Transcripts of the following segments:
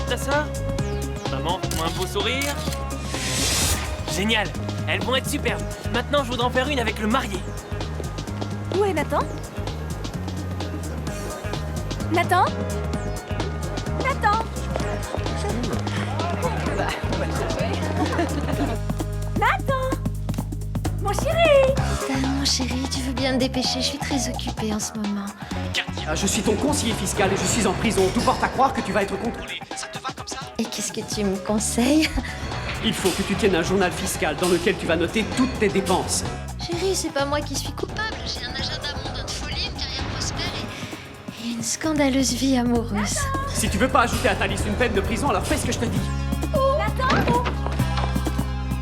ta sœur? Maman, fais-moi un beau sourire. Génial! Elles vont être superbes. Maintenant, je voudrais en faire une avec le marié. Où est Nathan? Nathan? Nathan? Nathan! Mon chéri! Mon chéri, tu veux bien te dépêcher? Je suis très occupée en ce moment. Je suis ton conseiller fiscal et je suis en prison. Tout porte à croire que tu vas être contrôlé. Ça te va comme ça? Et qu'est-ce que tu me conseilles? Il faut que tu tiennes un journal fiscal dans lequel tu vas noter toutes tes dépenses. Chéri, c'est pas moi qui suis coupable. J'ai un agenda mondain de folie, une carrière prospère et une scandaleuse vie amoureuse. Si tu veux pas ajouter à ta liste une peine de prison, alors fais ce que je te dis. Nathan!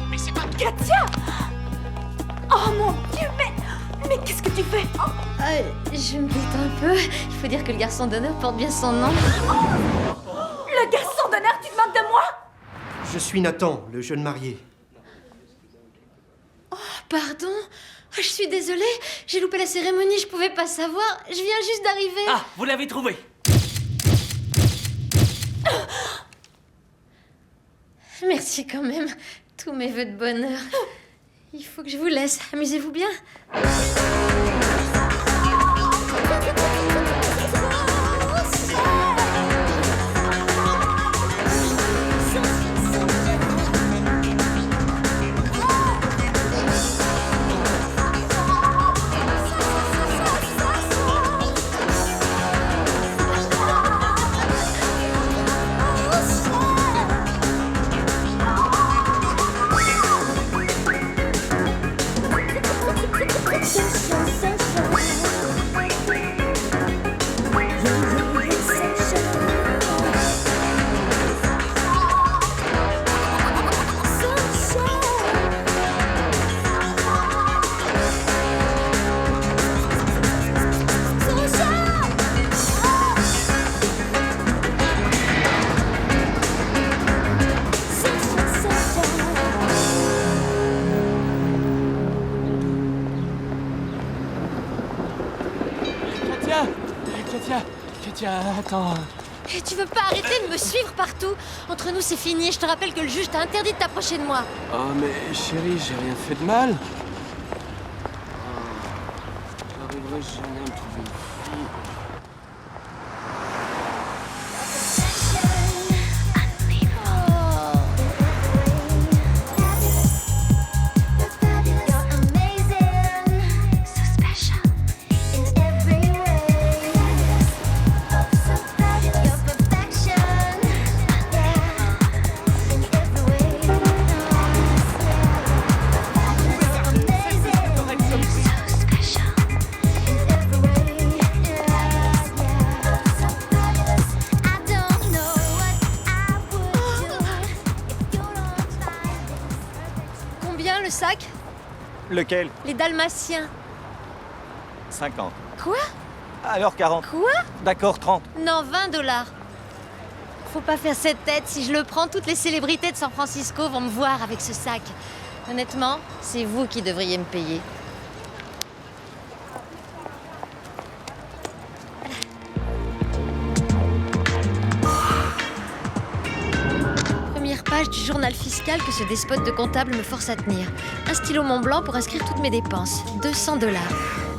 Mais c'est pas... Katia! Oh mon Dieu, mais qu'est-ce que tu fais? Oh, Je me détends un peu. Il faut dire que le garçon d'honneur porte bien son nom. le garçon d'honneur, tu te moques de moi? Je suis Nathan, le jeune marié. Pardon? Je suis désolée. J'ai loupé la cérémonie, je pouvais pas savoir. Je viens juste d'arriver. Ah, vous l'avez trouvé! Merci quand même. Tous mes vœux de bonheur. Il faut que je vous laisse. Amusez-vous bien. Katia, attends... Et tu veux pas arrêter de me suivre partout? Entre nous, c'est fini. Je te rappelle que le juge t'a interdit de t'approcher de moi. Oh, mais chérie, j'ai rien fait de mal. J'arriverai jamais à me trouver une fille. Combien le sac? Lequel? Les dalmatiens. 50. Quoi? Alors 40. Quoi? D'accord, 30. Non, $20. Faut pas faire cette tête. Si je le prends, toutes les célébrités de San Francisco vont me voir avec ce sac. Honnêtement, c'est vous qui devriez me payer. Première page du journal fiscal que ce despote de comptable me force à tenir. Un stylo Montblanc pour inscrire toutes mes dépenses. $200.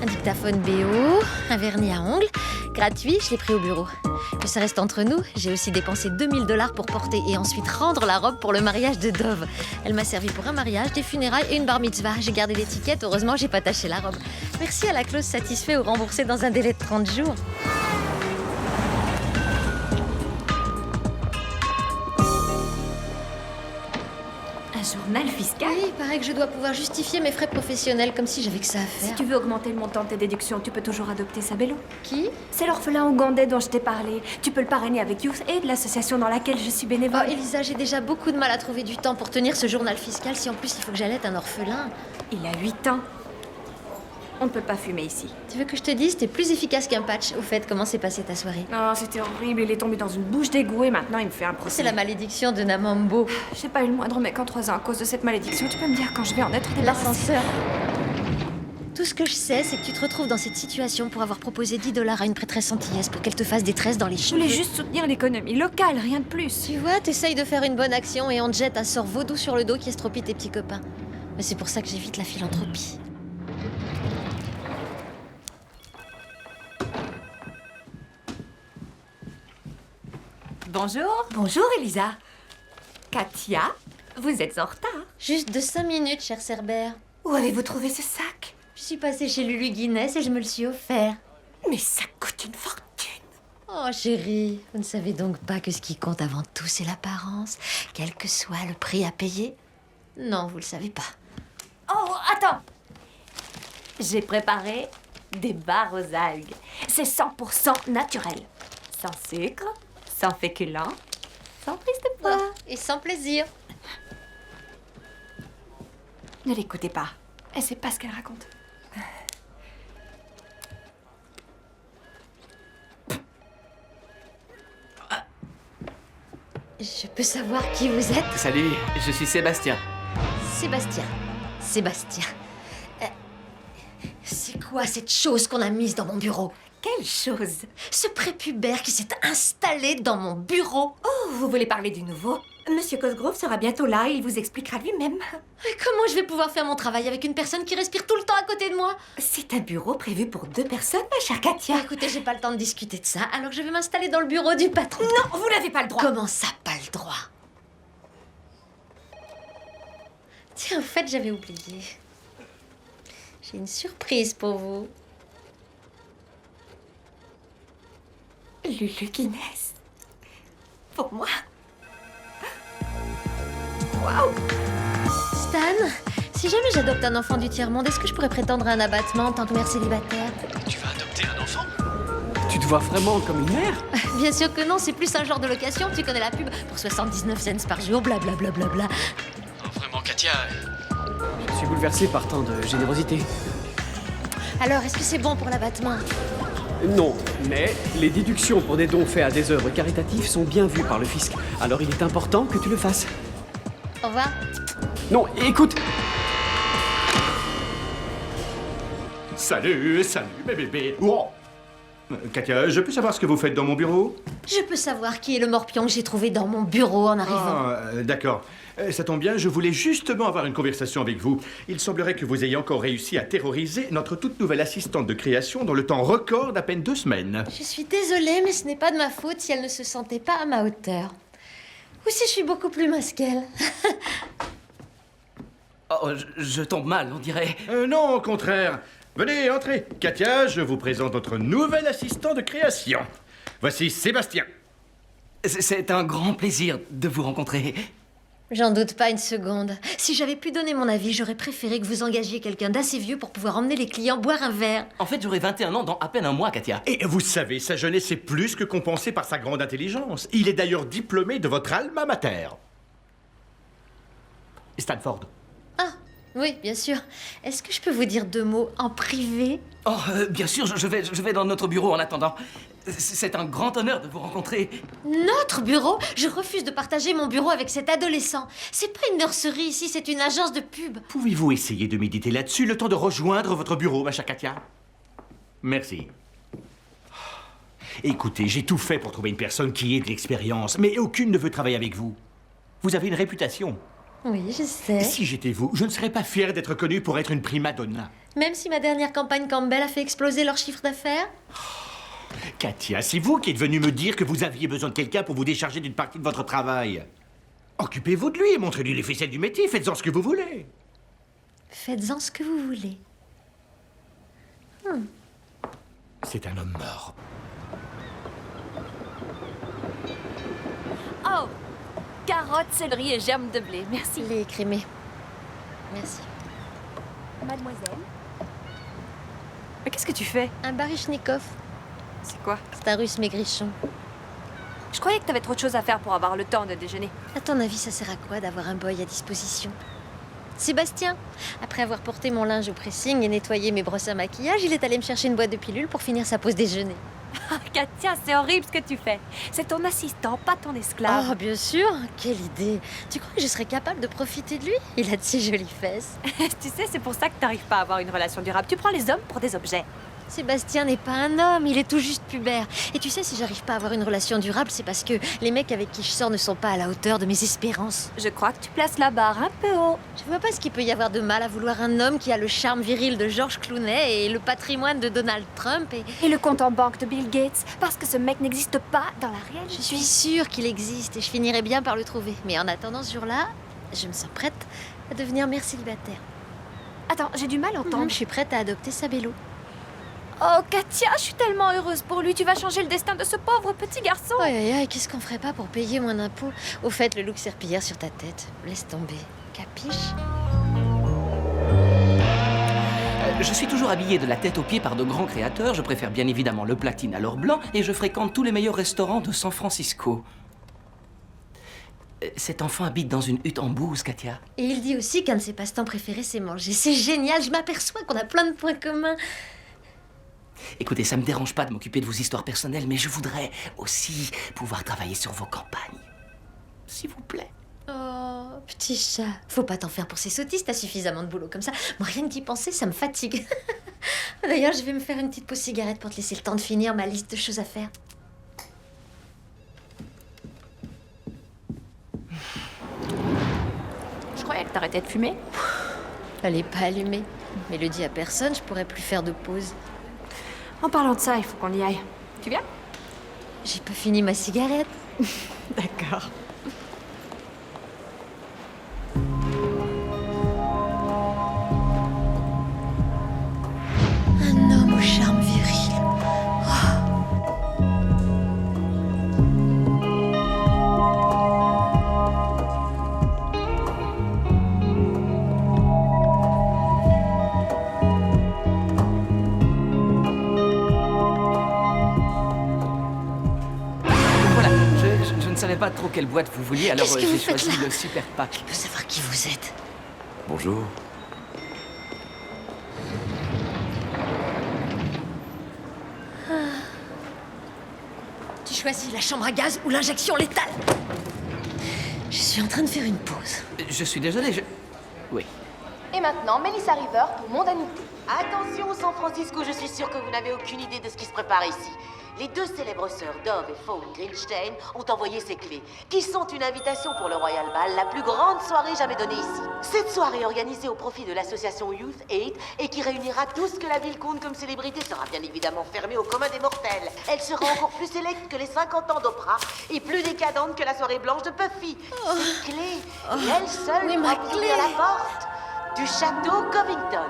Un dictaphone BO, un vernis à ongles. Gratuit, je l'ai pris au bureau. Que ça reste entre nous, j'ai aussi dépensé $2000 pour porter et ensuite rendre la robe pour le mariage de Dove. Elle m'a servi pour un mariage, des funérailles et une bar mitzvah. J'ai gardé l'étiquette, heureusement j'ai pas taché la robe. Merci à la clause satisfait ou remboursé dans un délai de 30 jours. Un journal fiscal? Oui, il paraît que je dois pouvoir justifier mes frais professionnels comme si j'avais que ça à faire. Si tu veux augmenter le montant de tes déductions, tu peux toujours adopter Sabelo. Qui? C'est l'orphelin ougandais dont je t'ai parlé. Tu peux le parrainer avec Youth Aid, l'association dans laquelle je suis bénévole. Oh, Elisa, j'ai déjà beaucoup de mal à trouver du temps pour tenir ce journal fiscal si en plus il faut que j'allaite un orphelin. Il a 8 ans. On ne peut pas fumer ici. Tu veux que je te dise, t'es plus efficace qu'un patch. Au fait, comment s'est passée ta soirée? Non, c'était horrible. Il est tombé dans une bouche d'égout et maintenant il me fait un procès. C'est la malédiction de Namambo. J'ai pas eu le moindre mec en 3 ans à cause de cette malédiction. Tu peux me dire quand je vais en être débarrassée? L'ascenseur. Tout ce que je sais, c'est que tu te retrouves dans cette situation pour avoir proposé 10 $ à une prêtresse antillaise pour qu'elle te fasse des tresses dans les Je cheveux. voulais juste soutenir l'économie locale, rien de plus. Tu vois, t'essayes de faire une bonne action et on te jette un sort vaudou sur le dos qui estropie tes petits copains. Mais c'est pour ça que j'évite la philanthropie. Bonjour. Bonjour, Elisa. Katia, vous êtes en retard. Juste de 5 minutes, cher Cerbère. Où avez-vous trouvé ce sac? Je suis passée chez Lulu Guinness et je me le suis offert. Mais ça coûte une fortune. Oh chérie, vous ne savez donc pas que ce qui compte avant tout, c'est l'apparence, quel que soit le prix à payer? Non, vous le savez pas. Oh, attends. J'ai préparé des barres aux algues. C'est 100% naturel. Sans sucre, sans féculents, sans prise de poids. Et sans plaisir. Ne l'écoutez pas. Elle sait pas ce qu'elle raconte. Je peux savoir qui vous êtes? Salut, je suis Sébastien. Sébastien. Sébastien. C'est quoi cette chose qu'on a mise dans mon bureau? Quelle chose? Ce prépubère qui s'est installé dans mon bureau. Oh, vous voulez parler du nouveau? Monsieur Cosgrove sera bientôt là et il vous expliquera lui-même. Et comment je vais pouvoir faire mon travail avec une personne qui respire tout le temps à côté de moi? C'est un bureau prévu pour 2 personnes, ma chère Katia. Écoutez, j'ai pas le temps de discuter de ça, alors je vais m'installer dans le bureau du patron. Non, vous n'avez pas le droit. Comment ça, pas le droit? Tiens, au fait, j'avais oublié. J'ai une surprise pour vous. Lulu Guinness. Pour moi. Stan, si jamais j'adopte un enfant du tiers-monde, est-ce que je pourrais prétendre à un abattement en tant que mère célibataire? Tu vas adopter un enfant? Tu te vois vraiment comme une mère? Bien sûr que non, c'est plus un genre de location, tu connais la pub, pour 79 cents par jour, blablabla. Oh, vraiment, Katia. Je suis bouleversé par tant de générosité. Alors, est-ce que c'est bon pour l'abattement? Non, mais les déductions pour des dons faits à des œuvres caritatives sont bien vues par le fisc. Alors il est important que tu le fasses. Au revoir. Non, écoute! Salut, mes bébés. Oh. Katia, je peux savoir ce que vous faites dans mon bureau? Je peux savoir qui est le morpion que j'ai trouvé dans mon bureau en arrivant. D'accord. Ça tombe bien, je voulais justement avoir une conversation avec vous. Il semblerait que vous ayez encore réussi à terroriser notre toute nouvelle assistante de création dans le temps record d'à peine 2 semaines. Je suis désolée, mais ce n'est pas de ma faute si elle ne se sentait pas à ma hauteur. Ou si je suis beaucoup plus mince qu'elle. Oh, je tombe mal, on dirait. Non, au contraire. Venez, entrez. Katia, je vous présente notre nouvel assistant de création. Voici Sébastien. C'est un grand plaisir de vous rencontrer. J'en doute pas une seconde. Si j'avais pu donner mon avis, j'aurais préféré que vous engagiez quelqu'un d'assez vieux pour pouvoir emmener les clients boire un verre. En fait, j'aurai 21 ans dans à peine un mois, Katia. Et vous savez, sa jeunesse est plus que compensée par sa grande intelligence. Il est d'ailleurs diplômé de votre alma mater. Stanford. Ah, oui, bien sûr. Est-ce que je peux vous dire 2 mots en privé? Oh, bien sûr, je vais dans notre bureau en attendant. C'est un grand honneur de vous rencontrer. Notre bureau? Je refuse de partager mon bureau avec cet adolescent. C'est pas une nurserie ici, c'est une agence de pub. Pouvez-vous essayer de méditer là-dessus le temps de rejoindre votre bureau, ma chère Katia? Merci. Écoutez, j'ai tout fait pour trouver une personne qui ait de l'expérience, mais aucune ne veut travailler avec vous. Vous avez une réputation. Oui, je sais. Si j'étais vous, je ne serais pas fier d'être connu pour être une prima donna. Même si ma dernière campagne Campbell a fait exploser leur chiffre d'affaires? Katia, c'est vous qui êtes venue me dire que vous aviez besoin de quelqu'un pour vous décharger d'une partie de votre travail. Occupez-vous de lui et montrez-lui les ficelles du métier. Faites-en ce que vous voulez. Faites-en ce que vous voulez. C'est un homme mort. Oh! Carottes, céleri et germes de blé, merci. Il est écrémé. Merci. Mademoiselle? Mais qu'est-ce que tu fais? Un barychnikov. C'est quoi? C'est un russe maigrichon. Je croyais que t'avais trop de choses à faire pour avoir le temps de déjeuner. À ton avis, ça sert à quoi d'avoir un boy à disposition? Sébastien, après avoir porté mon linge au pressing et nettoyé mes brosses à maquillage, il est allé me chercher une boîte de pilules pour finir sa pause déjeuner. Katia, c'est horrible ce que tu fais. C'est ton assistant, pas ton esclave. Oh, bien sûr. Quelle idée. Tu crois que je serais capable de profiter de lui? Il a de si jolies fesses. Tu sais, c'est pour ça que t'arrives pas à avoir une relation durable. Tu prends les hommes pour des objets. Sébastien n'est pas un homme, il est tout juste pubère. Et tu sais, si j'arrive pas à avoir une relation durable, c'est parce que les mecs avec qui je sors ne sont pas à la hauteur de mes espérances. Je crois que tu places la barre un peu haut. Je vois pas ce qu'il peut y avoir de mal à vouloir un homme qui a le charme viril de George Clooney et le patrimoine de Donald Trump Et le compte en banque de Bill Gates, parce que ce mec n'existe pas dans la réalité. Je suis sûre qu'il existe et je finirai bien par le trouver. Mais en attendant ce jour-là, je me sens prête à devenir mère célibataire. Attends, j'ai du mal à entendre. Je suis prête à adopter Sabello. Oh, Katia, je suis tellement heureuse pour lui. Tu vas changer le destin de ce pauvre petit garçon. Aïe aïe aïe, qu'est-ce qu'on ferait pas pour payer moins d'impôts? Au fait, le look serpillière sur ta tête, laisse tomber. Capiche? Je suis toujours habillé de la tête aux pieds par de grands créateurs. Je préfère bien évidemment le platine à l'or blanc et je fréquente tous les meilleurs restaurants de San Francisco. Cet enfant habite dans une hutte en bouse, Katia. Et il dit aussi qu'un de ses passe-temps préférés, c'est manger. C'est génial, je m'aperçois qu'on a plein de points communs. Écoutez, ça me dérange pas de m'occuper de vos histoires personnelles, mais je voudrais aussi pouvoir travailler sur vos campagnes. S'il vous plaît. Oh, petit chat. Faut pas t'en faire pour ces sottises, t'as suffisamment de boulot comme ça. Moi, rien que d'y penser, ça me fatigue. D'ailleurs, je vais me faire une petite pause cigarette pour te laisser le temps de finir ma liste de choses à faire. Je croyais que t'arrêtais de fumer. Elle est pas allumée. Mais le dit à personne, je pourrais plus faire de pause. En parlant de ça, il faut qu'on y aille. Tu viens? J'ai pas fini ma cigarette. D'accord. Un homme au charme viril. Voilà, je ne savais pas trop quelle boîte vous vouliez, alors Qu'est-ce que j'ai vous faites choisi là le super pack. Je veux savoir qui vous êtes. Bonjour. Tu choisis la chambre à gaz ou l'injection létale? Je suis en train de faire une pause. Je suis désolé, Oui. Et maintenant, Melissa River pour Mondanité. Attention, San Francisco, je suis sûre que vous n'avez aucune idée de ce qui se prépare ici. Les deux célèbres sœurs Dove et Fawn Greenstein ont envoyé ces clés, qui sont une invitation pour le Royal Ball, la plus grande soirée jamais donnée ici. Cette soirée organisée au profit de l'association Youth 8 et qui réunira tout ce que la ville compte comme célébrité sera bien évidemment fermée au commun des mortels. Elle sera encore plus sélecte que les 50 ans d'Oprah et plus décadente que la soirée blanche de Puffy. Ces clés, et elle seule mais pourra ma ouvrir clé. la porte du château Covington.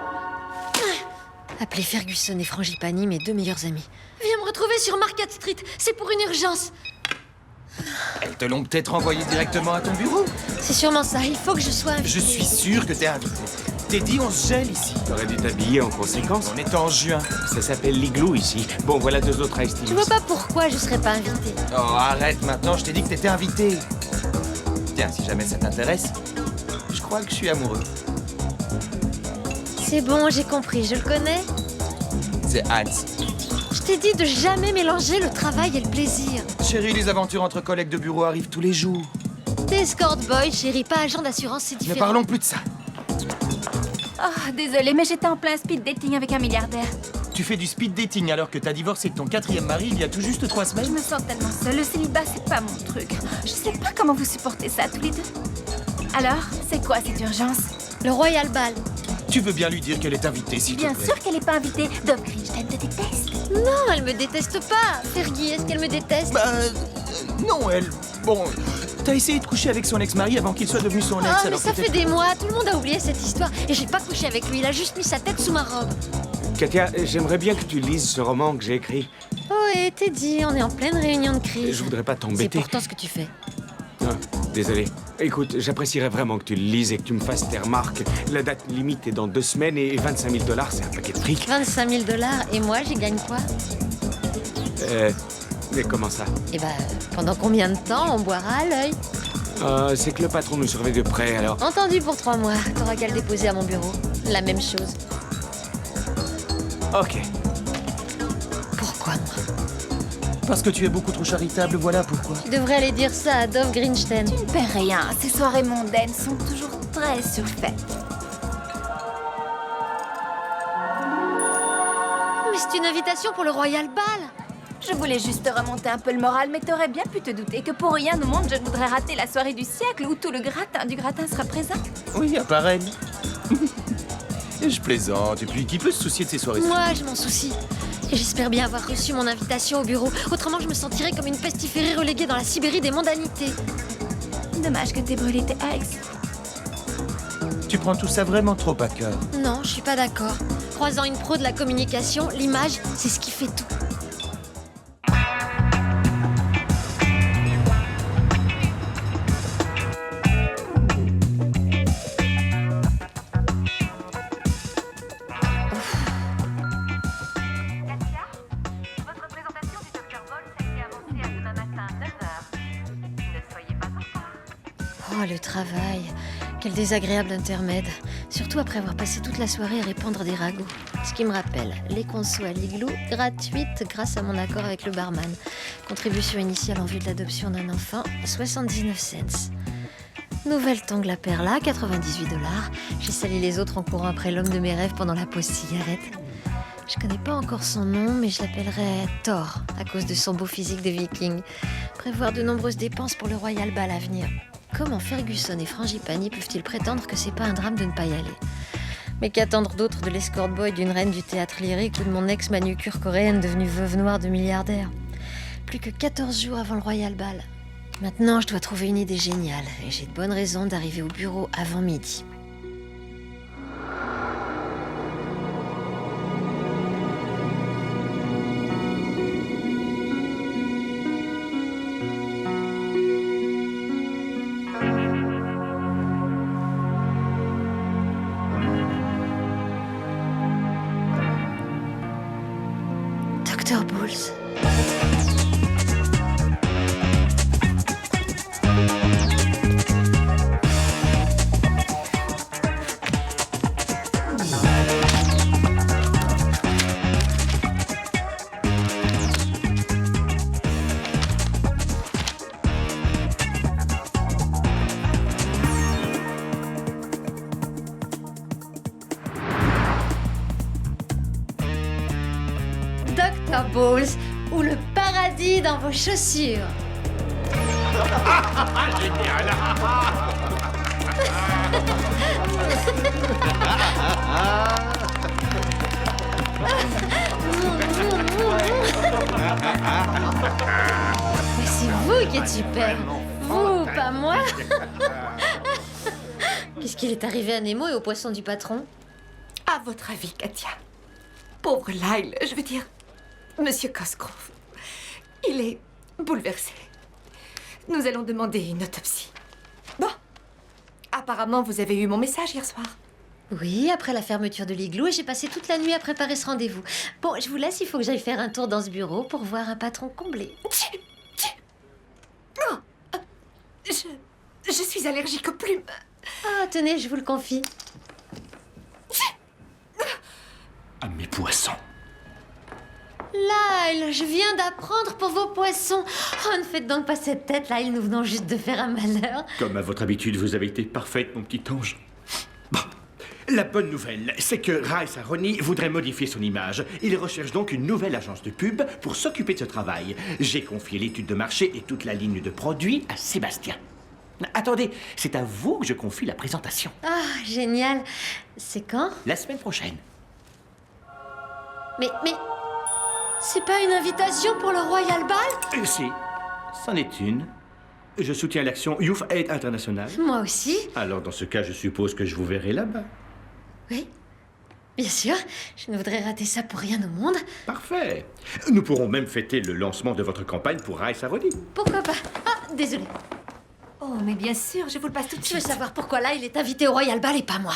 Appelez Ferguson et Frangipani, mes deux meilleurs amis. Viens me retrouver sur Market Street, c'est pour une urgence. Elles te l'ont peut-être envoyé directement à ton bureau. C'est sûrement ça, il faut que je sois invitée. Je suis sûr que t'es invité. T'es dit, on se gèle ici. T'aurais dû t'habiller en conséquence. On est en juin. Ça s'appelle l'igloo ici. Bon, voilà deux autres ice Je vois pas pourquoi je serais pas invitée. Oh, arrête maintenant, je t'ai dit que t'étais invité. Tiens, si jamais ça t'intéresse, je crois que je suis amoureux. C'est bon, j'ai compris, je le connais. C'est Hans. Je t'ai dit de jamais mélanger le travail et le plaisir. Chérie, les aventures entre collègues de bureau arrivent tous les jours. T'es escort boy, chérie, pas agent d'assurance, c'est Ne différent. parlons plus de ça. Oh, désolée, mais j'étais en plein speed dating avec un milliardaire. Tu fais du speed dating alors que t'as divorcé de ton 4e mari il y a tout juste 3 Je semaines. me sens tellement seule. Le célibat, c'est pas mon truc. Je sais pas comment vous supportez ça tous les deux. Alors, c'est quoi cette urgence? Le Royal Ball. Tu veux bien lui dire qu'elle est invitée, s'il te Bien plaît. sûr qu'elle est pas invitée. Dove Greenstein te déteste. Non, elle me déteste pas. Fergie, est-ce qu'elle me déteste? Non, elle... Bon, t'as essayé de coucher avec son ex-mari avant qu'il soit devenu son ex, Oh, mais alors ça peut-être- fait des mois, tout le monde a oublié cette histoire. Et j'ai pas couché avec lui, il a juste mis sa tête sous ma robe. Katia, j'aimerais bien que tu lises ce roman que j'ai écrit. Oh, et t'es dit, on est en pleine réunion de crise. Je voudrais pas C'est t'embêter. pourtant ce que tu fais. Ah, désolé. Écoute, j'apprécierais vraiment que tu le lises et que tu me fasses tes remarques. La date limite est dans 2 semaines et 25 000 $, c'est un paquet de fric. 25 000 $, et moi, j'y gagne quoi? Mais comment ça? Eh ben, pendant combien de temps on boira à l'œil? C'est que le patron nous surveille de près, alors... Entendu pour 3 mois, t'auras qu'à le déposer à mon bureau. La même chose. Ok. Pourquoi moi? Parce que tu es beaucoup trop charitable, voilà pourquoi. Tu devrais aller dire ça à Dove Greenstein. Tu ne paies rien. Ces soirées mondaines sont toujours très surfaites. Mais c'est une invitation pour le Royal Ball. Je voulais juste te remonter un peu le moral, mais t'aurais bien pu te douter que pour rien au monde, je ne voudrais rater la soirée du siècle où tout le gratin du gratin sera présent. Oui, à pareil. Je plaisante, et puis qui peut se soucier de ces soirées? Moi, je m'en soucie. Et j'espère bien avoir reçu mon invitation au bureau. Autrement, je me sentirais comme une pestiférée reléguée dans la Sibérie des mondanités. Dommage que t'aies brûlé tes eggs. Tu prends tout ça vraiment trop à cœur. Non, je suis pas d'accord. Croisant une pro de la communication, l'image, c'est ce qui fait tout. Oh, le travail. Quel désagréable intermède. Surtout après avoir passé toute la soirée à répandre des ragots. Ce qui me rappelle, les consos à l'igloo, gratuites grâce à mon accord avec le barman. Contribution initiale en vue de l'adoption d'un enfant, 79 cents. Nouvelle tangle à perla, 98 $. J'ai sali les autres en courant après l'homme de mes rêves pendant la pause cigarette. Je connais pas encore son nom, mais je l'appellerai Thor, à cause de son beau physique de viking. Prévoir de nombreuses dépenses pour le Royal Ball à venir. Comment Ferguson et Frangipani peuvent-ils prétendre que c'est pas un drame de ne pas y aller? Mais qu'attendre d'autre de l'escort boy d'une reine du théâtre lyrique ou de mon ex-manucure coréenne devenue veuve noire de milliardaire? Plus que 14 jours avant le Royal Ball. Maintenant, je dois trouver une idée géniale, et j'ai de bonnes raisons d'arriver au bureau avant midi. Dr. Bowles. Dr. Bowles, ou le paradis dans vos chaussures. Mais c'est vous qui êtes super. Vous, pas moi. Qu'est-ce qu'il est arrivé à Nemo et au poisson du patron? À votre avis, Katia? Pauvre Lyle, je veux dire, Monsieur Cosgrove, il est bouleversé. Nous allons demander une autopsie. Bon, apparemment, vous avez eu mon message hier soir. Oui, après la fermeture de l'igloo, et j'ai passé toute la nuit à préparer ce rendez-vous. Bon, je vous laisse, il faut que j'aille faire un tour dans ce bureau pour voir un patron comblé. Non, je suis allergique aux plumes. Ah, tenez, je vous le confie. À mes poissons. Lyle, je viens d'apprendre pour vos poissons. Oh, ne faites donc pas cette tête, Lyle, nous venons juste de faire un malheur. Comme à votre habitude, vous avez été parfaite, mon petit ange. Bon. La bonne nouvelle, c'est que Rice Aroni voudrait modifier son image. Il recherche donc une nouvelle agence de pub pour s'occuper de ce travail. J'ai confié l'étude de marché et toute la ligne de produits à Sébastien. Attendez, c'est à vous que je confie la présentation. Ah, génial. C'est quand? La semaine prochaine. Mais... c'est pas une invitation pour le Royal Ball? Si, c'en est une. Je soutiens l'action Youth Aid International. Moi aussi. Alors, dans ce cas, je suppose que je vous verrai là-bas. Oui, bien sûr. Je ne voudrais rater ça pour rien au monde. Parfait. Nous pourrons même fêter le lancement de votre campagne pour Rice Aroni. Pourquoi pas? Ah, désolé. Oh, mais bien sûr, je vous le passe tout de Je suite. veux savoir pourquoi là, il est invité au Royal Ball et pas moi.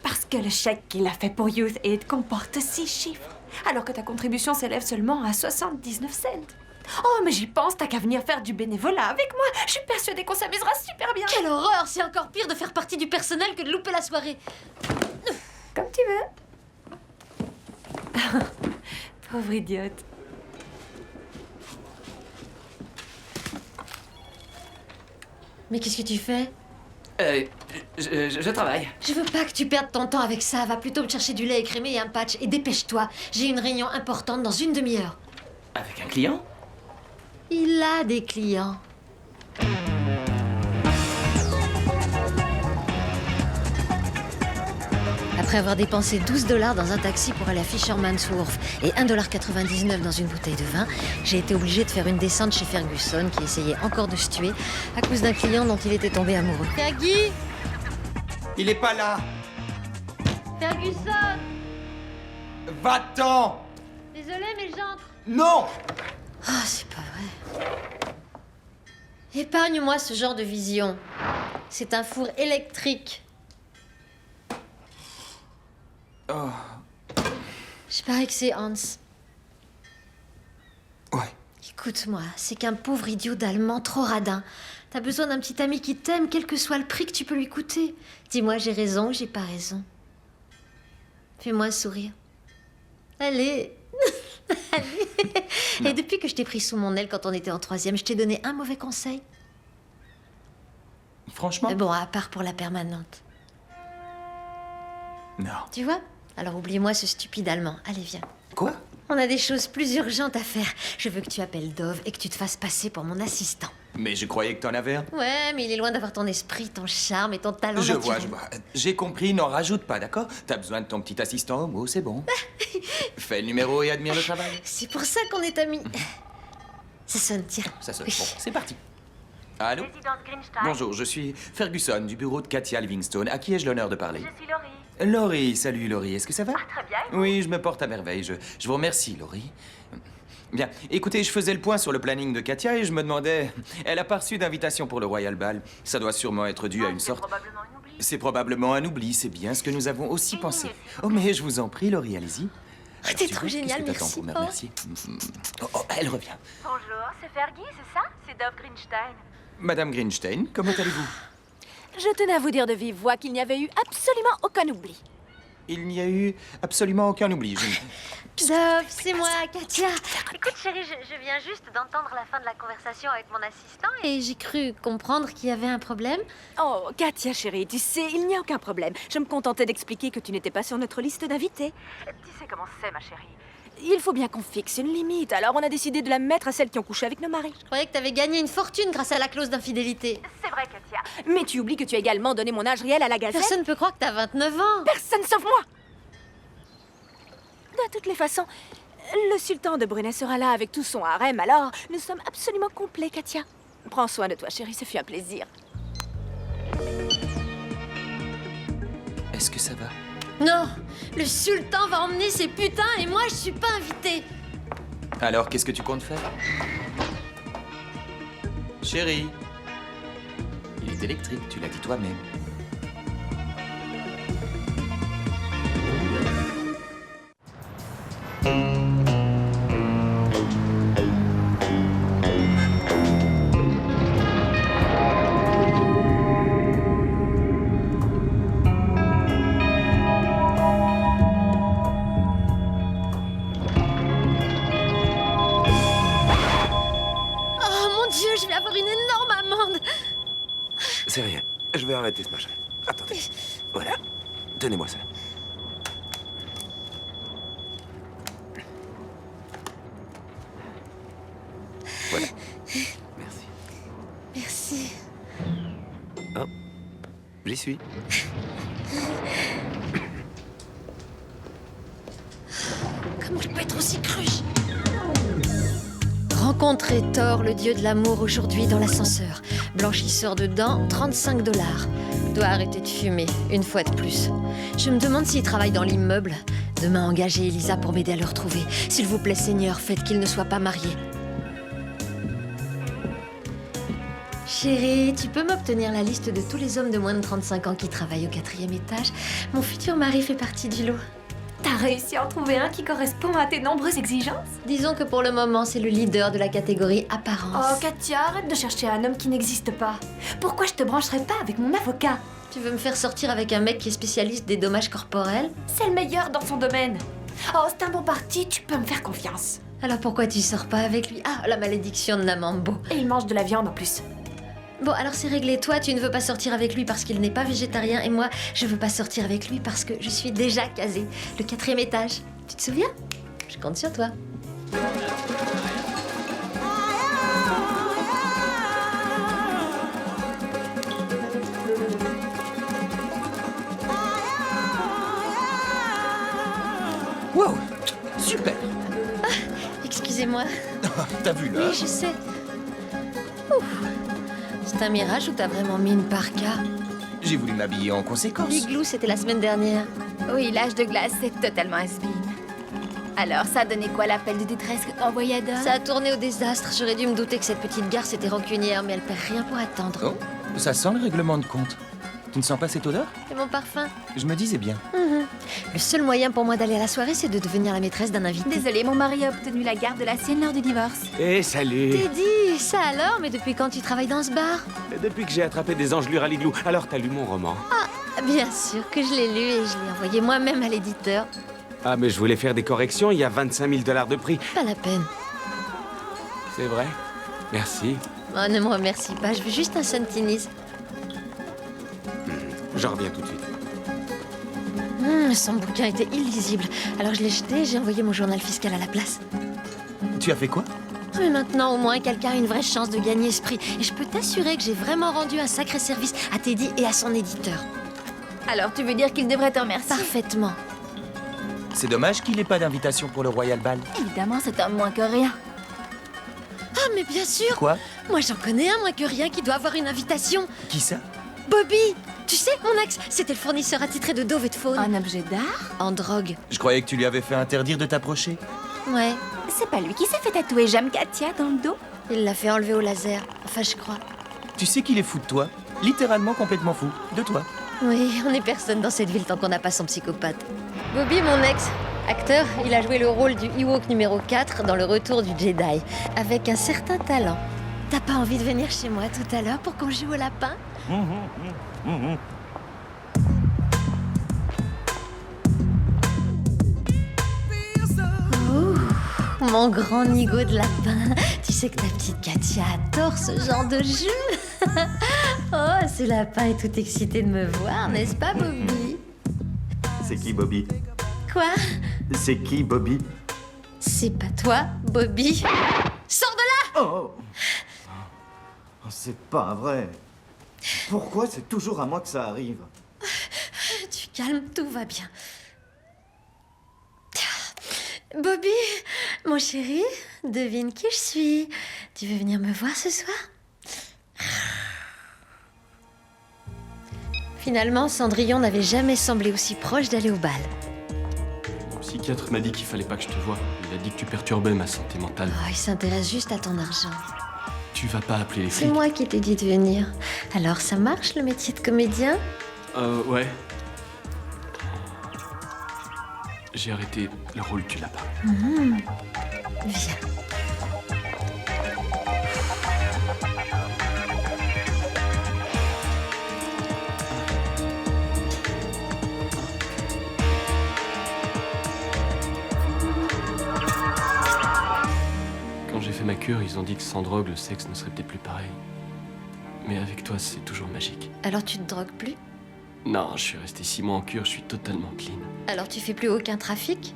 Parce que le chèque qu'il a fait pour Youth Aid comporte 6 chiffres, alors que ta contribution s'élève seulement à 79 cents. Oh, mais j'y pense, t'as qu'à venir faire du bénévolat avec moi. Je suis persuadée qu'on s'amusera super bien. Quelle horreur! C'est encore pire de faire partie du personnel que de louper la soirée. Comme tu veux. Pauvre idiote. Mais qu'est-ce que tu fais? Je travaille. Je veux pas que tu perdes ton temps avec ça. Va plutôt me chercher du lait écrémé et un patch. Et dépêche-toi. J'ai une réunion importante dans une demi-heure. Avec un client? Il a des clients. Après avoir dépensé 12 $ dans un taxi pour aller à Fisherman's Wharf et 1,99 $ dans une bouteille de vin, j'ai été obligée de faire une descente chez Ferguson qui essayait encore de se tuer à cause d'un client dont il était tombé amoureux. Fergie! Il est pas là. Ferguson! Va-t'en! Désolée, mais j'entre. Non! Ah, c'est pas vrai. Épargne-moi ce genre de vision. C'est un four électrique. Oh. Je parie que c'est Hans. Ouais. Écoute-moi, c'est qu'un pauvre idiot d'allemand trop radin. T'as besoin d'un petit ami qui t'aime, quel que soit le prix que tu peux lui coûter. Dis-moi, j'ai raison ou j'ai pas raison. Fais-moi un sourire. Allez. Allez. Et depuis que je t'ai pris sous mon aile quand on était en 3e, je t'ai donné un mauvais conseil? Franchement? Bon, à part pour la permanente. Non. Tu vois? Alors oublie-moi ce stupide allemand. Allez, viens. Quoi? On a des choses plus urgentes à faire. Je veux que tu appelles Dove et que tu te fasses passer pour mon assistant. Mais je croyais que t'en avais un. Ouais, mais il est loin d'avoir ton esprit, ton charme et ton talent Je naturel. vois. J'ai compris, n'en rajoute pas, d'accord? T'as besoin de ton petit assistant homo, c'est bon. Fais le numéro et admire le travail. C'est pour ça qu'on est amis. Ça sonne, tiens. Ça sonne. Bon, c'est parti. Allô? Bonjour, je suis Ferguson du bureau de Katia Livingstone. À qui ai-je l'honneur de parler? Je suis Laurie. Laurie, salut Laurie, est-ce que ça va? Ah, très bien. Oui, je me porte à merveille. Je vous remercie, Laurie. Bien, écoutez, je faisais le point sur le planning de Katia et je me demandais... Elle a pas reçu d'invitation pour le Royal Ball. Ça doit sûrement être dû à une sorte... C'est probablement un oubli, c'est bien ce que nous avons aussi pensé. Oh, mais je vous en prie, Laurie, allez-y. Alors, T'es tu trop vois, génial, qu'est-ce que t'attends merci. pour me remercier? Oh, elle revient. Bonjour, c'est Fergie, c'est ça? C'est Dove Greenstein. Madame Greenstein, comment allez-vous? Je tenais à vous dire de vive voix qu'il n'y avait eu absolument aucun oubli. Il n'y a eu absolument aucun oubli. Dove, c'est moi, Katia. Écoute, chérie, je viens juste d'entendre la fin de la conversation avec mon assistant Et j'ai cru comprendre qu'il y avait un problème. Oh, Katia, chérie, tu sais, il n'y a aucun problème. Je me contentais d'expliquer que tu n'étais pas sur notre liste d'invités. Tu sais comment c'est, ma chérie. Il faut bien qu'on fixe une limite, alors on a décidé de la mettre à celles qui ont couché avec nos maris. Je croyais que t'avais gagné une fortune grâce à la clause d'infidélité. C'est vrai, Katia. Mais tu oublies que tu as également donné mon âge réel à la Gazette. Personne ne peut croire que t'as 29 ans. Personne sauf moi. De toutes les façons, le sultan de Brunei sera là avec tout son harem, alors nous sommes absolument complets, Katia. Prends soin de toi, chérie, ce fut un plaisir. Est-ce que ça va? Non, le sultan va emmener ses putains et moi je suis pas invitée. Alors, qu'est-ce que tu comptes faire? Chérie, il est électrique, tu l'as dit toi-même. Je vais avoir une énorme amende. C'est rien. Je vais arrêter ce machin. Attendez. Voilà. Tenez-moi ça. Voilà. Merci. Merci. Hop. J'y suis. Comment je peux être aussi cruche? Rencontrer Thor, le dieu de l'amour, aujourd'hui dans l'ascenseur. Blanchisseur de dents, 35 $. Doit arrêter de fumer, une fois de plus. Je me demande s'il travaille dans l'immeuble. Demain, engagez Elisa pour m'aider à le retrouver. S'il vous plaît, Seigneur, faites qu'il ne soit pas marié. Chérie, tu peux m'obtenir la liste de tous les hommes de moins de 35 ans qui travaillent au 4e étage? Mon futur mari fait partie du lot. T'as réussi à en trouver un qui correspond à tes nombreuses exigences? Disons que pour le moment, c'est le leader de la catégorie apparence. Oh, Katia, arrête de chercher un homme qui n'existe pas. Pourquoi je te brancherais pas avec mon avocat? Tu veux me faire sortir avec un mec qui est spécialiste des dommages corporels? C'est le meilleur dans son domaine. Oh, c'est un bon parti, tu peux me faire confiance. Alors pourquoi tu sors pas avec lui? Ah, la malédiction de Namambo. Et il mange de la viande en plus. Bon, alors c'est réglé. Toi, tu ne veux pas sortir avec lui parce qu'il n'est pas végétarien. Et moi, je veux pas sortir avec lui parce que je suis déjà casée. Le 4e étage. Tu te souviens? Je compte sur toi. Wow, super. Ah, excusez-moi. T'as vu là? Oui, je sais. Ouf. C'est un mirage ou t'as vraiment mis une parka? J'ai voulu m'habiller en conséquence. L'igloo, c'était la semaine dernière. Oui, l'âge de glace, c'est totalement has-been. Alors, ça a donné quoi l'appel de détresse que t'as envoyé à Dom? Ça a tourné au désastre. J'aurais dû me douter que cette petite garce était rancunière, mais elle perd rien pour attendre. Oh, ça sent le règlement de compte. Tu ne sens pas cette odeur? C'est mon parfum. Je me disais bien. Le seul moyen pour moi d'aller à la soirée, c'est de devenir la maîtresse d'un invité. Désolée, mon mari a obtenu la garde de la sienne lors du divorce. Eh, salut. Teddy, ça alors? Mais depuis quand tu travailles dans ce bar? Depuis que j'ai attrapé des engelures à l'igloo, alors t'as lu mon roman. Ah, bien sûr que je l'ai lu et je l'ai envoyé moi-même à l'éditeur. Ah, mais je voulais faire des corrections, il y a 25 000 $ de prix. Pas la peine. C'est vrai? Merci. Oh, ne me remercie pas, je veux juste un Santinis. Je reviens tout de suite. Son bouquin était illisible. Alors je l'ai jeté et j'ai envoyé mon journal fiscal à la place. Tu as fait quoi? Mais maintenant, au moins, quelqu'un a une vraie chance de gagner ce prix. Et je peux t'assurer que j'ai vraiment rendu un sacré service à Teddy et à son éditeur. Alors, tu veux dire qu'il devrait te remercier? Parfaitement. C'est dommage qu'il n'ait pas d'invitation pour le Royal Ball. Évidemment, c'est un moins que rien. Ah, mais bien sûr! Quoi? Moi, j'en connais un moins que rien qui doit avoir une invitation. Qui ça? Bobby! Tu sais, mon ex, c'était le fournisseur attitré de Dove et de Faune. Un objet d'art? En drogue. Je croyais que tu lui avais fait interdire de t'approcher. Ouais. C'est pas lui qui s'est fait tatouer J'aime Katia dans le dos? Il l'a fait enlever au laser. Enfin, je crois. Tu sais qu'il est fou de toi. Littéralement complètement fou. De toi. Oui, on n'est personne dans cette ville tant qu'on n'a pas son psychopathe. Bobby, mon ex, acteur, il a joué le rôle du Ewok numéro 4 dans Le Retour du Jedi, avec un certain talent. T'as pas envie de venir chez moi tout à l'heure pour qu'on joue au lapin? Oh, mon grand nigo de lapin. Tu sais que ta petite Katia adore ce genre de jeu. Oh, ce lapin est tout excité de me voir, n'est-ce pas, Bobby? C'est qui, Bobby? Quoi? C'est qui, Bobby? C'est pas toi, Bobby. Sors de là! Oh! C'est pas vrai. Pourquoi c'est toujours à moi que ça arrive? Tu calmes, tout va bien. Bobby, mon chéri, devine qui je suis. Tu veux venir me voir ce soir? Finalement, Cendrillon n'avait jamais semblé aussi proche d'aller au bal. Mon psychiatre m'a dit qu'il fallait pas que je te voie. Il a dit que tu perturbais ma santé mentale. Oh, il s'intéresse juste à ton argent. Tu vas pas appeler les C'est flics? moi qui t'ai dit de venir. Alors, ça marche, le métier de comédien? Ouais. J'ai arrêté le rôle du lapin. Viens. Quand j'ai fait ma cure, ils ont dit que sans drogue, le sexe ne serait peut-être plus pareil. Mais avec toi, c'est toujours magique. Alors, tu te drogues plus? Non, je suis resté 6 mois en cure, je suis totalement clean. Alors, tu fais plus aucun trafic?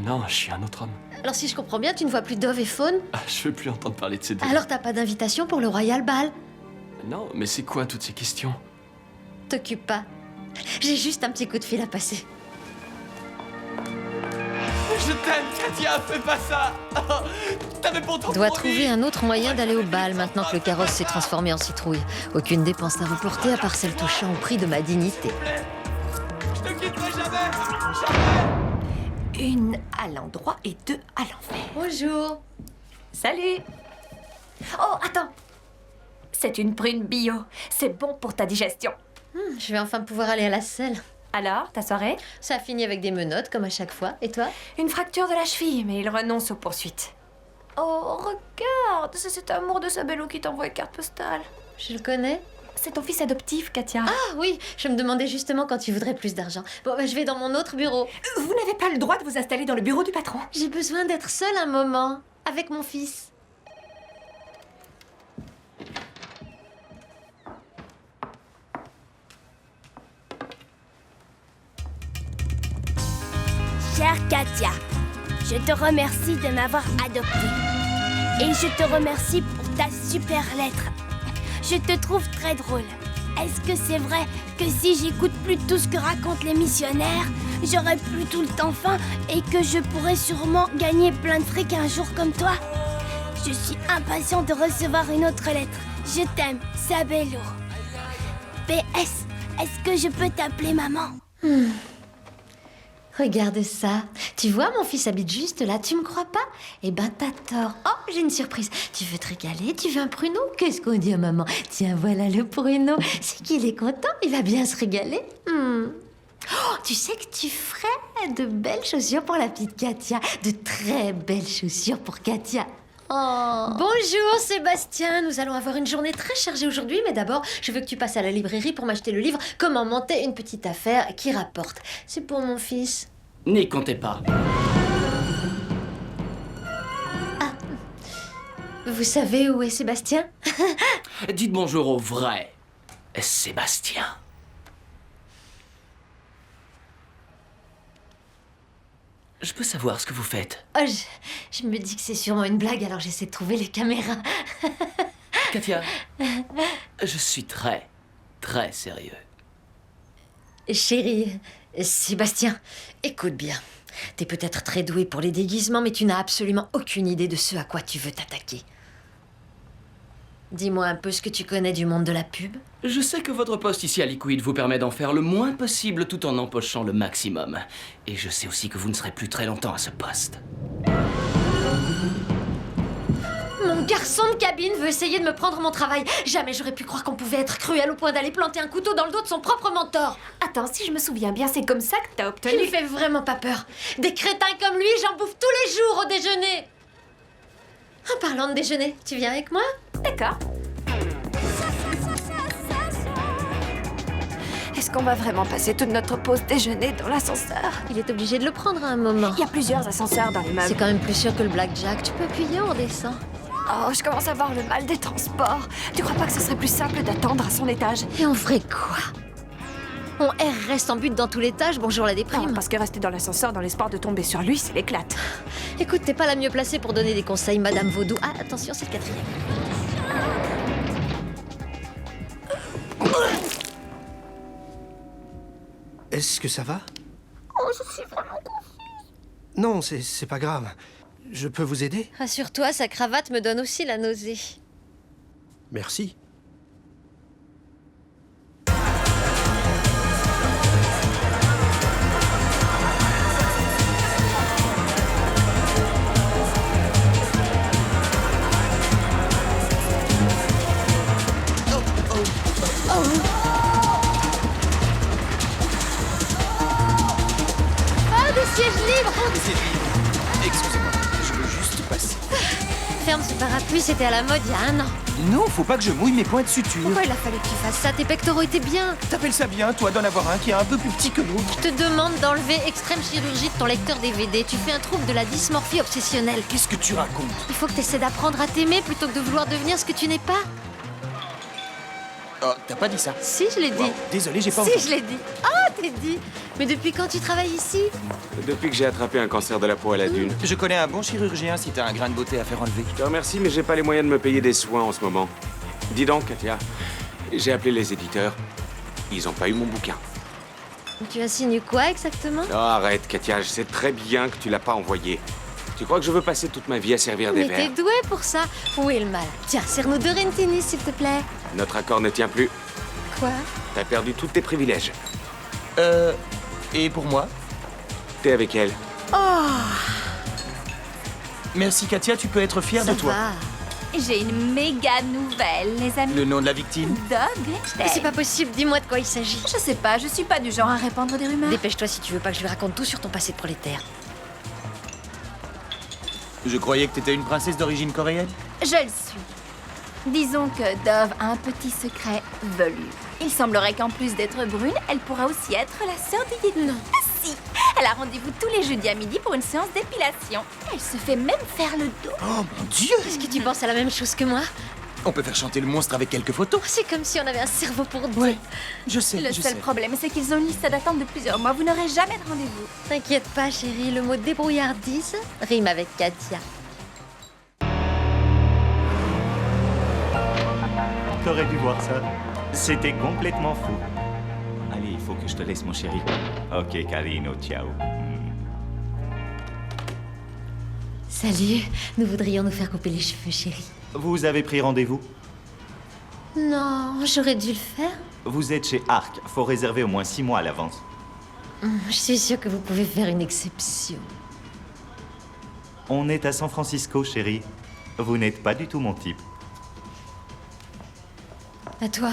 Non, je suis un autre homme. Alors, si je comprends bien, tu ne vois plus Dove et Faune? Ah, je veux plus entendre parler de ces deux. Alors, t'as pas d'invitation pour le Royal Ball? Non, mais c'est quoi toutes ces questions? T'occupe pas. J'ai juste un petit coup de fil à passer. Je t'aime, Katia, fais pas ça. T'avais pourtant Dois promis. trouver un autre moyen d'aller au bal maintenant que le carrosse s'est transformé en citrouille. Aucune dépense à reporter à part celle touchant au prix de ma dignité. Je te quitterai jamais. Une à l'endroit et deux à l'envers. Bonjour. Salut. Oh, attends. C'est une prune bio. C'est bon pour ta digestion. Je vais enfin pouvoir aller à la selle. Alors, ta soirée? Ça a fini avec des menottes, comme à chaque fois. Et toi? Une fracture de la cheville, mais il renonce aux poursuites. Oh, regarde, c'est cet amour de Sabello qui t'envoie une carte postale. Je le connais? C'est ton fils adoptif, Katia. Ah oui, je me demandais justement quand tu voudrais plus d'argent. Bon, je vais dans mon autre bureau. Vous n'avez pas le droit de vous installer dans le bureau du patron. J'ai besoin d'être seule un moment, avec mon fils. chère Katia, je te remercie de m'avoir adoptée. Et je te remercie pour ta super lettre. Je te trouve très drôle. Est-ce que c'est vrai que si j'écoute plus tout ce que racontent les missionnaires, j'aurai plus tout le temps faim et que je pourrai sûrement gagner plein de fric un jour comme toi? Je suis impatient de recevoir une autre lettre. Je t'aime, Sabelo. PS, est-ce que je peux t'appeler maman? Regarde ça. Tu vois, mon fils habite juste là, tu me crois pas? Eh ben, t'as tort. Oh, j'ai une surprise. Tu veux te régaler? Tu veux un pruneau? Qu'est-ce qu'on dit à maman? Tiens, voilà le pruneau. C'est qu'il est content, il va bien se régaler. Oh, tu sais que tu ferais de belles chaussures pour la petite Katia. De très belles chaussures pour Katia. Oh. Bonjour Sébastien, nous allons avoir une journée très chargée aujourd'hui, mais d'abord, je veux que tu passes à la librairie pour m'acheter le livre « Comment monter une petite affaire qui rapporte ». C'est pour mon fils. N'y comptez pas. Vous savez où est Sébastien? Dites bonjour au vrai Sébastien. Je peux savoir ce que vous faites? Oh, je me dis que c'est sûrement une blague, alors j'essaie de trouver les caméras. Katia, je suis très, très sérieux. Chérie, Sébastien, écoute bien. T'es peut-être très doué pour les déguisements, mais tu n'as absolument aucune idée de ce à quoi tu veux t'attaquer. Dis-moi un peu ce que tu connais du monde de la pub. Je sais que votre poste ici à Liquid vous permet d'en faire le moins possible tout en empochant le maximum. Et je sais aussi que vous ne serez plus très longtemps à ce poste. Mon garçon de cabine veut essayer de me prendre mon travail. Jamais j'aurais pu croire qu'on pouvait être cruel au point d'aller planter un couteau dans le dos de son propre mentor. Attends, si je me souviens bien, c'est comme ça que t'as obtenu... Il lui fait vraiment pas peur. Des crétins comme lui, j'en bouffe tous les jours au déjeuner. En parlant de déjeuner, tu viens avec moi? D'accord. Est-ce qu'on va vraiment passer toute notre pause déjeuner dans l'ascenseur? Il est obligé de le prendre à un moment. Il y a plusieurs ascenseurs dans l'immeuble. C'est quand même plus sûr que le blackjack. Tu peux appuyer, on descend. Oh, je commence à avoir le mal des transports. Tu crois pas que ce serait plus simple d'attendre à son étage? Et on ferait quoi? On errerait sans but dans tout l'étage, bonjour la déprime. Non, parce que rester dans l'ascenseur dans l'espoir de tomber sur lui, c'est l'éclate. Écoute, t'es pas la mieux placée pour donner des conseils, Madame Vaudou. Ah, attention, c'est le quatrième. Est-ce que ça va? Oh, je suis vraiment confuse. Non, c'est pas grave. Je peux vous aider? Rassure-toi, sa cravate me donne aussi la nausée. Merci. Ah, des sièges libres! Excusez-moi, je veux juste passer. Ferme ce parapluie, c'était à la mode il y a un an. Non, faut pas que je mouille mes points de suture. Pourquoi il a fallu que tu fasses ça? Tes pectoraux étaient bien. T'appelles ça bien, toi, d'en avoir un qui est un peu plus petit que l'autre? Je te demande d'enlever extrême chirurgie de ton lecteur DVD. Tu fais un trouble de la dysmorphie obsessionnelle. Qu'est-ce que tu racontes? Il faut que tu essaies d'apprendre à t'aimer plutôt que de vouloir devenir ce que tu n'es pas. Oh, t'as pas dit ça? Si, je l'ai dit. Wow, désolé, j'ai pas Si, entendu. je l'ai dit. Ah, t'es dit. Mais depuis quand tu travailles ici? Depuis que j'ai attrapé un cancer de la peau à la dune. Je connais un bon chirurgien si t'as un grain de beauté à faire enlever. Je te remercie, mais j'ai pas les moyens de me payer des soins en ce moment. Dis donc, Katia, j'ai appelé les éditeurs. Ils ont pas eu mon bouquin. Tu as signé quoi exactement? Non, arrête, Katia, je sais très bien que tu l'as pas envoyé. Tu crois que je veux passer toute ma vie à servir des Mais t'es verres? doué pour ça. Où est le mal? Tiens, serre-nous deux Rentini, s'il te plaît. Notre accord ne tient plus. Quoi? T'as perdu tous tes privilèges. Et pour moi? T'es avec elle. Oh! Merci, Katia, tu peux être fière de toi. J'ai une méga nouvelle, les amis. Le nom de la victime? Doug Grinstein. Mais c'est pas possible, dis-moi de quoi il s'agit. Je sais pas, je suis pas du genre à répandre des rumeurs. Dépêche-toi si tu veux pas que je lui raconte tout sur ton passé de prolétaire. Je croyais que t'étais une princesse d'origine coréenne. Je le suis. Disons que Dove a un petit secret velu. Il semblerait qu'en plus d'être brune, elle pourra aussi être la sœur du Yédi. Non. Ah si! Elle a rendez-vous tous les jeudis à midi pour une séance d'épilation. Elle se fait même faire le dos. Oh mon Dieu! Est-ce que tu penses à la même chose que moi? On peut faire chanter le monstre avec quelques photos. C'est comme si on avait un cerveau pour deux. Ouais, je sais, Le seul problème, c'est qu'ils ont une liste d'attente de plusieurs mois. Vous n'aurez jamais de rendez-vous. T'inquiète pas, chérie, le mot débrouillardise rime avec Katia. T'aurais dû voir ça. C'était complètement fou. Allez, il faut que je te laisse, mon chéri. Ok, Carino, ciao. Salut, nous voudrions nous faire couper les cheveux, chérie. Vous avez pris rendez-vous? Non, j'aurais dû le faire. Vous êtes chez Arc. Faut réserver au moins 6 mois à l'avance. Je suis sûre que vous pouvez faire une exception. On est à San Francisco, chérie. Vous n'êtes pas du tout mon type. À toi.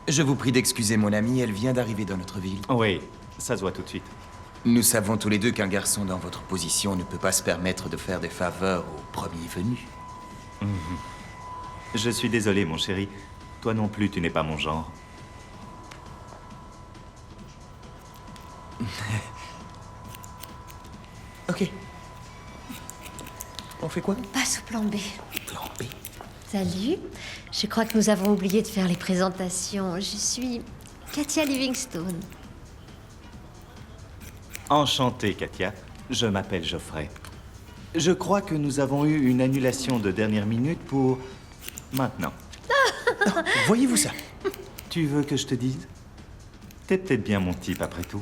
Je vous prie d'excuser mon amie, elle vient d'arriver dans notre ville. Oui, ça se voit tout de suite. Nous savons tous les deux qu'un garçon dans votre position ne peut pas se permettre de faire des faveurs au premier venu. Je suis désolé, mon chéri. Toi non plus, tu n'es pas mon genre. Ok. On fait quoi? Passe au plan B. Plan B. Salut. Je crois que nous avons oublié de faire les présentations. Je suis Katia Livingstone. Enchanté, Katia. Je m'appelle Geoffrey. Je crois que nous avons eu une annulation de dernière minute pour... maintenant. Voyez-vous ça? Tu veux que je te dise? T'es peut-être bien mon type, après tout.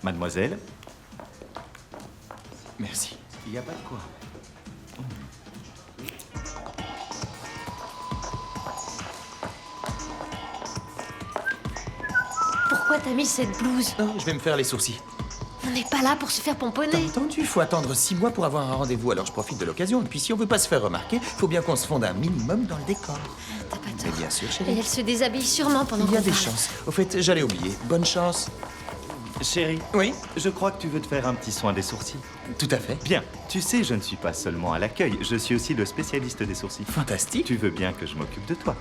Mademoiselle? Merci. Il n'y a pas de quoi. Pourquoi t'as mis cette blouse? Je vais me faire les sourcils. On n'est pas là pour se faire pomponner. T'as entendu? Il faut attendre 6 mois pour avoir un rendez-vous, alors je profite de l'occasion. Et puis si on veut pas se faire remarquer, faut bien qu'on se fonde un minimum dans le décor. T'as pas tort. Mais bien sûr, Et chérie. elle se déshabille sûrement pendant Il y a qu'on des parle. chances. Au fait, j'allais oublier. Bonne chance. Chérie. Oui? Je crois que tu veux te faire un petit soin des sourcils. Tout à fait. Bien. Tu sais, je ne suis pas seulement à l'accueil, je suis aussi le spécialiste des sourcils. Fantastique. Tu veux bien que je m'occupe de toi?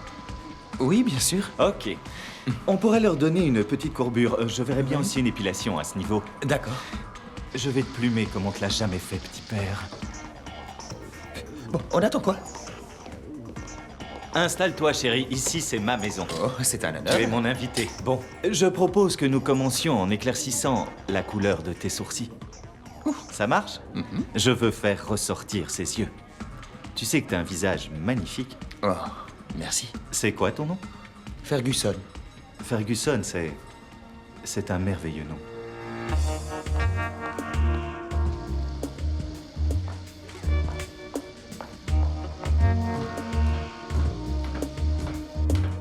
Oui, bien sûr. Ok. On pourrait leur donner une petite courbure. Je verrais bien aussi une épilation à ce niveau. D'accord. Je vais te plumer comme on te l'a jamais fait, petit père. Bon, on attend quoi? Installe-toi, chérie. Ici, c'est ma maison. Oh, c'est un honneur. Tu es mon invité. Bon, je propose que nous commencions en éclaircissant la couleur de tes sourcils. Ça marche? Je veux faire ressortir ses yeux. Tu sais que t'as un visage magnifique. Oh, merci. C'est quoi ton nom? Ferguson. Ferguson, c'est un merveilleux nom.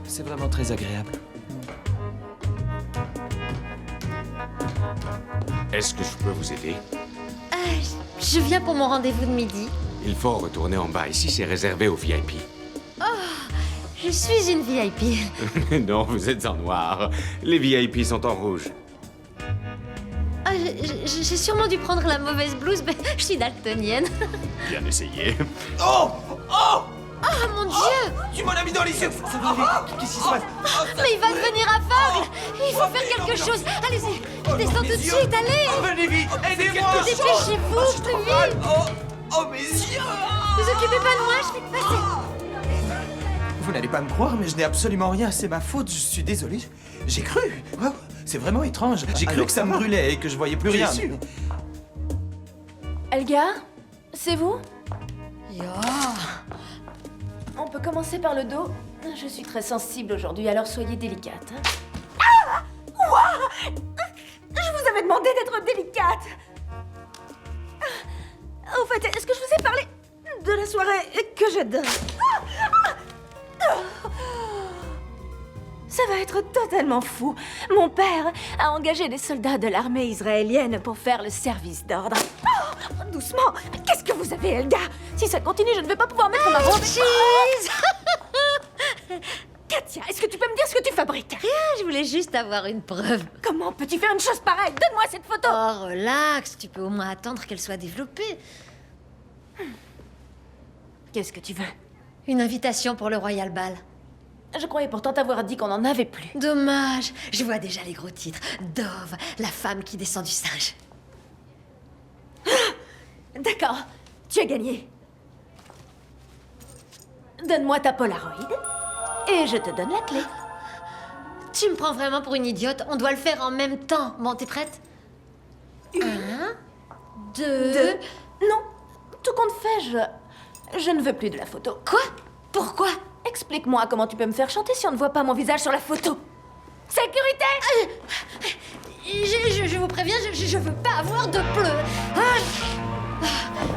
C'est vraiment très agréable. Est-ce que je peux vous aider? Je viens pour mon rendez-vous de midi. Il faut retourner en bas. Ici, c'est réservé aux VIP. Oh, je suis une VIP. Non, vous êtes en noir. Les VIP sont en rouge. Ah, j'ai sûrement dû prendre la mauvaise blouse, mais je suis daltonienne. Bien essayé. Oh! Oh! Oh mon Dieu! Tu m'en as mis dans les yeux! Ça va aller. Qu'est-ce qui se passe? Mais il va devenir aveugle! Il faut faire quelque chose! Allez-y! Descends tout de suite, allez! Venez vite! Aidez-moi! Dépêchez-vous, plus vite! Oh, mes yeux! Vous occupez pas de moi, je vais te passer! Vous n'allez pas me croire, mais je n'ai absolument rien. C'est ma faute, je suis désolé. J'ai cru. Wow, c'est vraiment étrange. J'ai cru que ça me brûlait et que je voyais plus rien. Jésus. Elga, c'est vous? On peut commencer par le dos. Je suis très sensible aujourd'hui, alors soyez délicate. Ah! Ouah! Je vous avais demandé d'être délicate. Au fait, est-ce que je vous ai parlé de la soirée que j'adore? Ça va être totalement fou. Mon père a engagé des soldats de l'armée israélienne pour faire le service d'ordre. Oh, doucement. Qu'est-ce que vous avez, Elga? Si ça continue, je ne vais pas pouvoir mettre ma robe. Cheese! Katia, est-ce que tu peux me dire ce que tu fabriques? Rien, je voulais juste avoir une preuve. Comment peux-tu faire une chose pareille? Donne-moi cette photo. Oh, relax, tu peux au moins attendre qu'elle soit développée. Qu'est-ce que tu veux? Une invitation pour le Royal Ball. Je croyais pourtant t'avoir dit qu'on n'en avait plus. Dommage, je vois déjà les gros titres. Dove, la femme qui descend du singe. D'accord. Tu as gagné. Donne-moi ta Polaroid et je te donne la clé. Tu me prends vraiment pour une idiote. On doit le faire en même temps. Bon, t'es prête? 1, 2... Non, tout compte fait, je ne veux plus de la photo. Quoi? Pourquoi? Explique-moi comment tu peux me faire chanter si on ne voit pas mon visage sur la photo. Sécurité! Je vous préviens, je veux pas avoir de pleurs.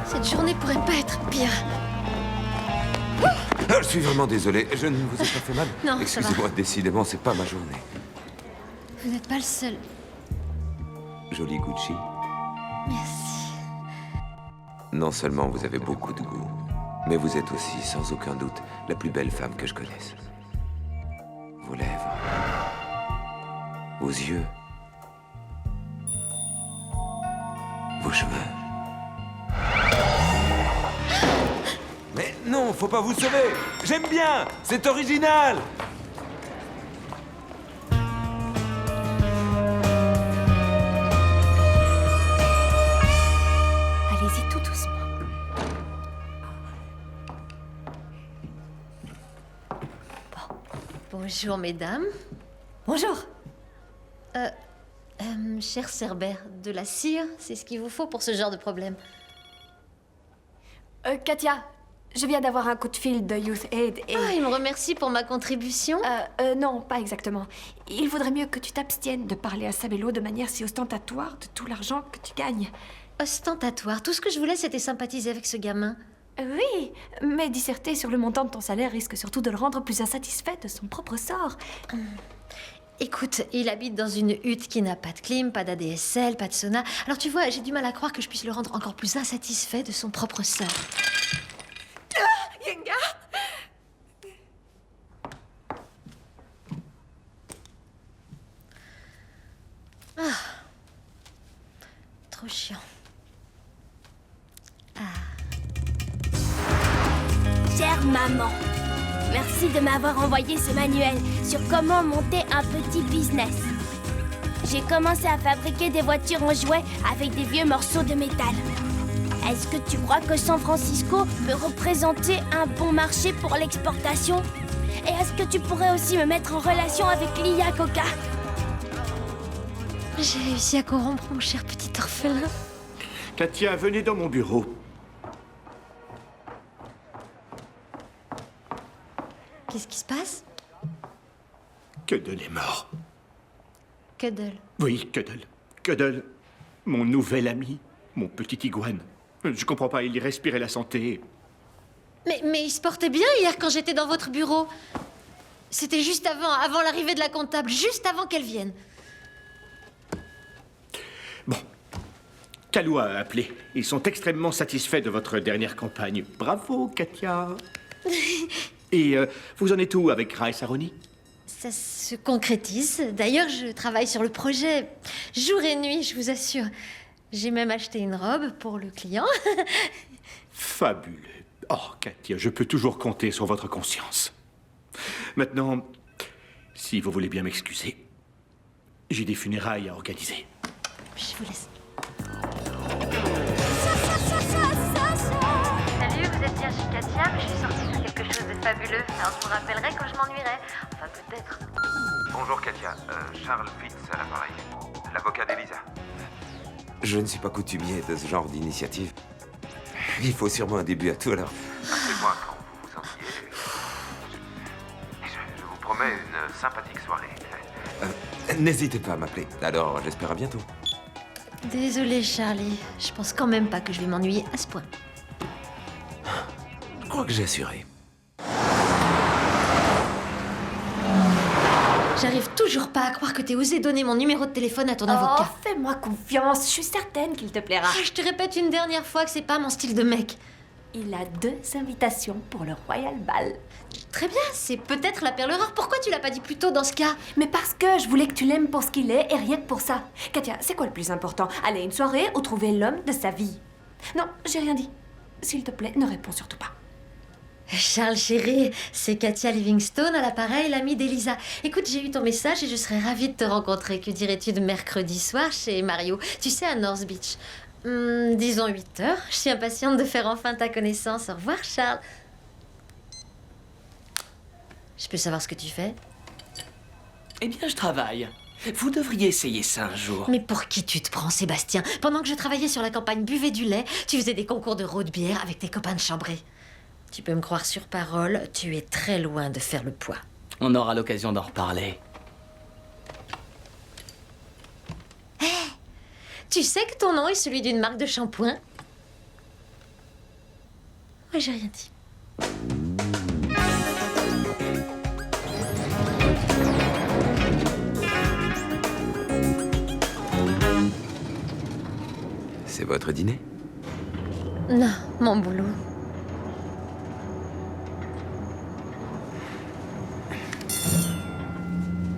Cette journée pourrait pas être pire. Je suis vraiment désolé, je ne vous ai pas fait mal. Non, ça va. Excusez-moi, décidément, c'est pas ma journée. Vous n'êtes pas le seul. Joli Gucci. Merci. Non seulement vous avez beaucoup de goût, mais vous êtes aussi, sans aucun doute, la plus belle femme que je connaisse. Vos lèvres, vos yeux, vos cheveux. Mais non, faut pas vous sauver. J'aime bien, c'est original. Allez-y tout doucement. Bonjour, mesdames. Bonjour. Cher Cerbère, de la cire, c'est ce qu'il vous faut pour ce genre de problème. Katia, je viens d'avoir un coup de fil de Youth Aid et... Ah, il me remercie pour ma contribution? Non, pas exactement. Il vaudrait mieux que tu t'abstiennes de parler à Sabello de manière si ostentatoire de tout l'argent que tu gagnes. Ostentatoire? Tout ce que je voulais, c'était sympathiser avec ce gamin. Oui, mais disserter sur le montant de ton salaire risque surtout de le rendre plus insatisfait de son propre sort. Écoute, il habite dans une hutte qui n'a pas de clim, pas d'ADSL, pas de sauna. Alors tu vois, j'ai du mal à croire que je puisse le rendre encore plus insatisfait de son propre sort. Yenga! Trop chiant. Chère maman, merci de m'avoir envoyé ce manuel sur comment monter un petit business. J'ai commencé à fabriquer des voitures en jouets avec des vieux morceaux de métal. Est-ce que tu crois que San Francisco peut représenter un bon marché pour l'exportation? Et est-ce que tu pourrais aussi me mettre en relation avec Lia Coca? J'ai réussi à corrompre mon cher petit orphelin. Katia, venez dans mon bureau. Qu'est-ce qui se passe? Cuddle est mort. Cuddle. Oui, Cuddle. Cuddle, mon nouvel ami, mon petit iguane. Je comprends pas, il y respirait la santé. Mais il se portait bien hier quand j'étais dans votre bureau. C'était juste avant l'arrivée de la comptable, juste avant qu'elle vienne. Bon. Kalou a appelé. Ils sont extrêmement satisfaits de votre dernière campagne. Bravo, Katia. Et vous en êtes où avec Rice Aroni? Ça se concrétise. D'ailleurs, je travaille sur le projet jour et nuit, je vous assure. J'ai même acheté une robe pour le client. Fabuleux. Oh, Katia, je peux toujours compter sur votre conscience. Maintenant, si vous voulez bien m'excuser, j'ai des funérailles à organiser. Je vous laisse. Salut, vous êtes bien chez Katia, mais je suis sortie sur quelque chose de fabuleux. Alors je vous rappellerai quand je m'ennuierai. Enfin, peut-être. Bonjour Katia, Charles Fitz à l'appareil, l'avocat d'Elisa. Je ne suis pas coutumier de ce genre d'initiative. Il faut sûrement un début à tout, alors. Appelez-moi quand vous vous ennuyez. Je vous promets une sympathique soirée. N'hésitez pas à m'appeler. Alors, j'espère à bientôt. Désolée, Charlie. Je pense quand même pas que je vais m'ennuyer à ce point. Je crois que j'ai assuré. J'arrive toujours pas à croire que t'aies osé donner mon numéro de téléphone à ton avocat. Oh, fais-moi confiance, je suis certaine qu'il te plaira. Je te répète une dernière fois que c'est pas mon style de mec. Il a 2 invitations pour le Royal Ball. Très bien, c'est peut-être la perle rare. Pourquoi tu l'as pas dit plus tôt dans ce cas? Mais parce que je voulais que tu l'aimes pour ce qu'il est et rien que pour ça. Katia, c'est quoi le plus important? Aller à une soirée ou trouver l'homme de sa vie? Non, j'ai rien dit. S'il te plaît, ne réponds surtout pas. Charles chéri, c'est Katia Livingstone à l'appareil, l'amie d'Elisa. Écoute, j'ai eu ton message et je serais ravie de te rencontrer. Que dirais-tu de mercredi soir chez Mario? Tu sais, à North Beach. Disons 8 heures. Je suis impatiente de faire enfin ta connaissance. Au revoir, Charles. Je peux savoir ce que tu fais? Eh bien, je travaille. Vous devriez essayer ça un jour. Mais pour qui tu te prends, Sébastien? Pendant que je travaillais sur la campagne Buvez du lait, tu faisais des concours de road bière avec tes copains de chambrée. Tu peux me croire sur parole, tu es très loin de faire le poids. On aura l'occasion d'en reparler. Tu sais que ton nom est celui d'une marque de shampoing? Ouais, j'ai rien dit. C'est votre dîner? Non, mon boulot.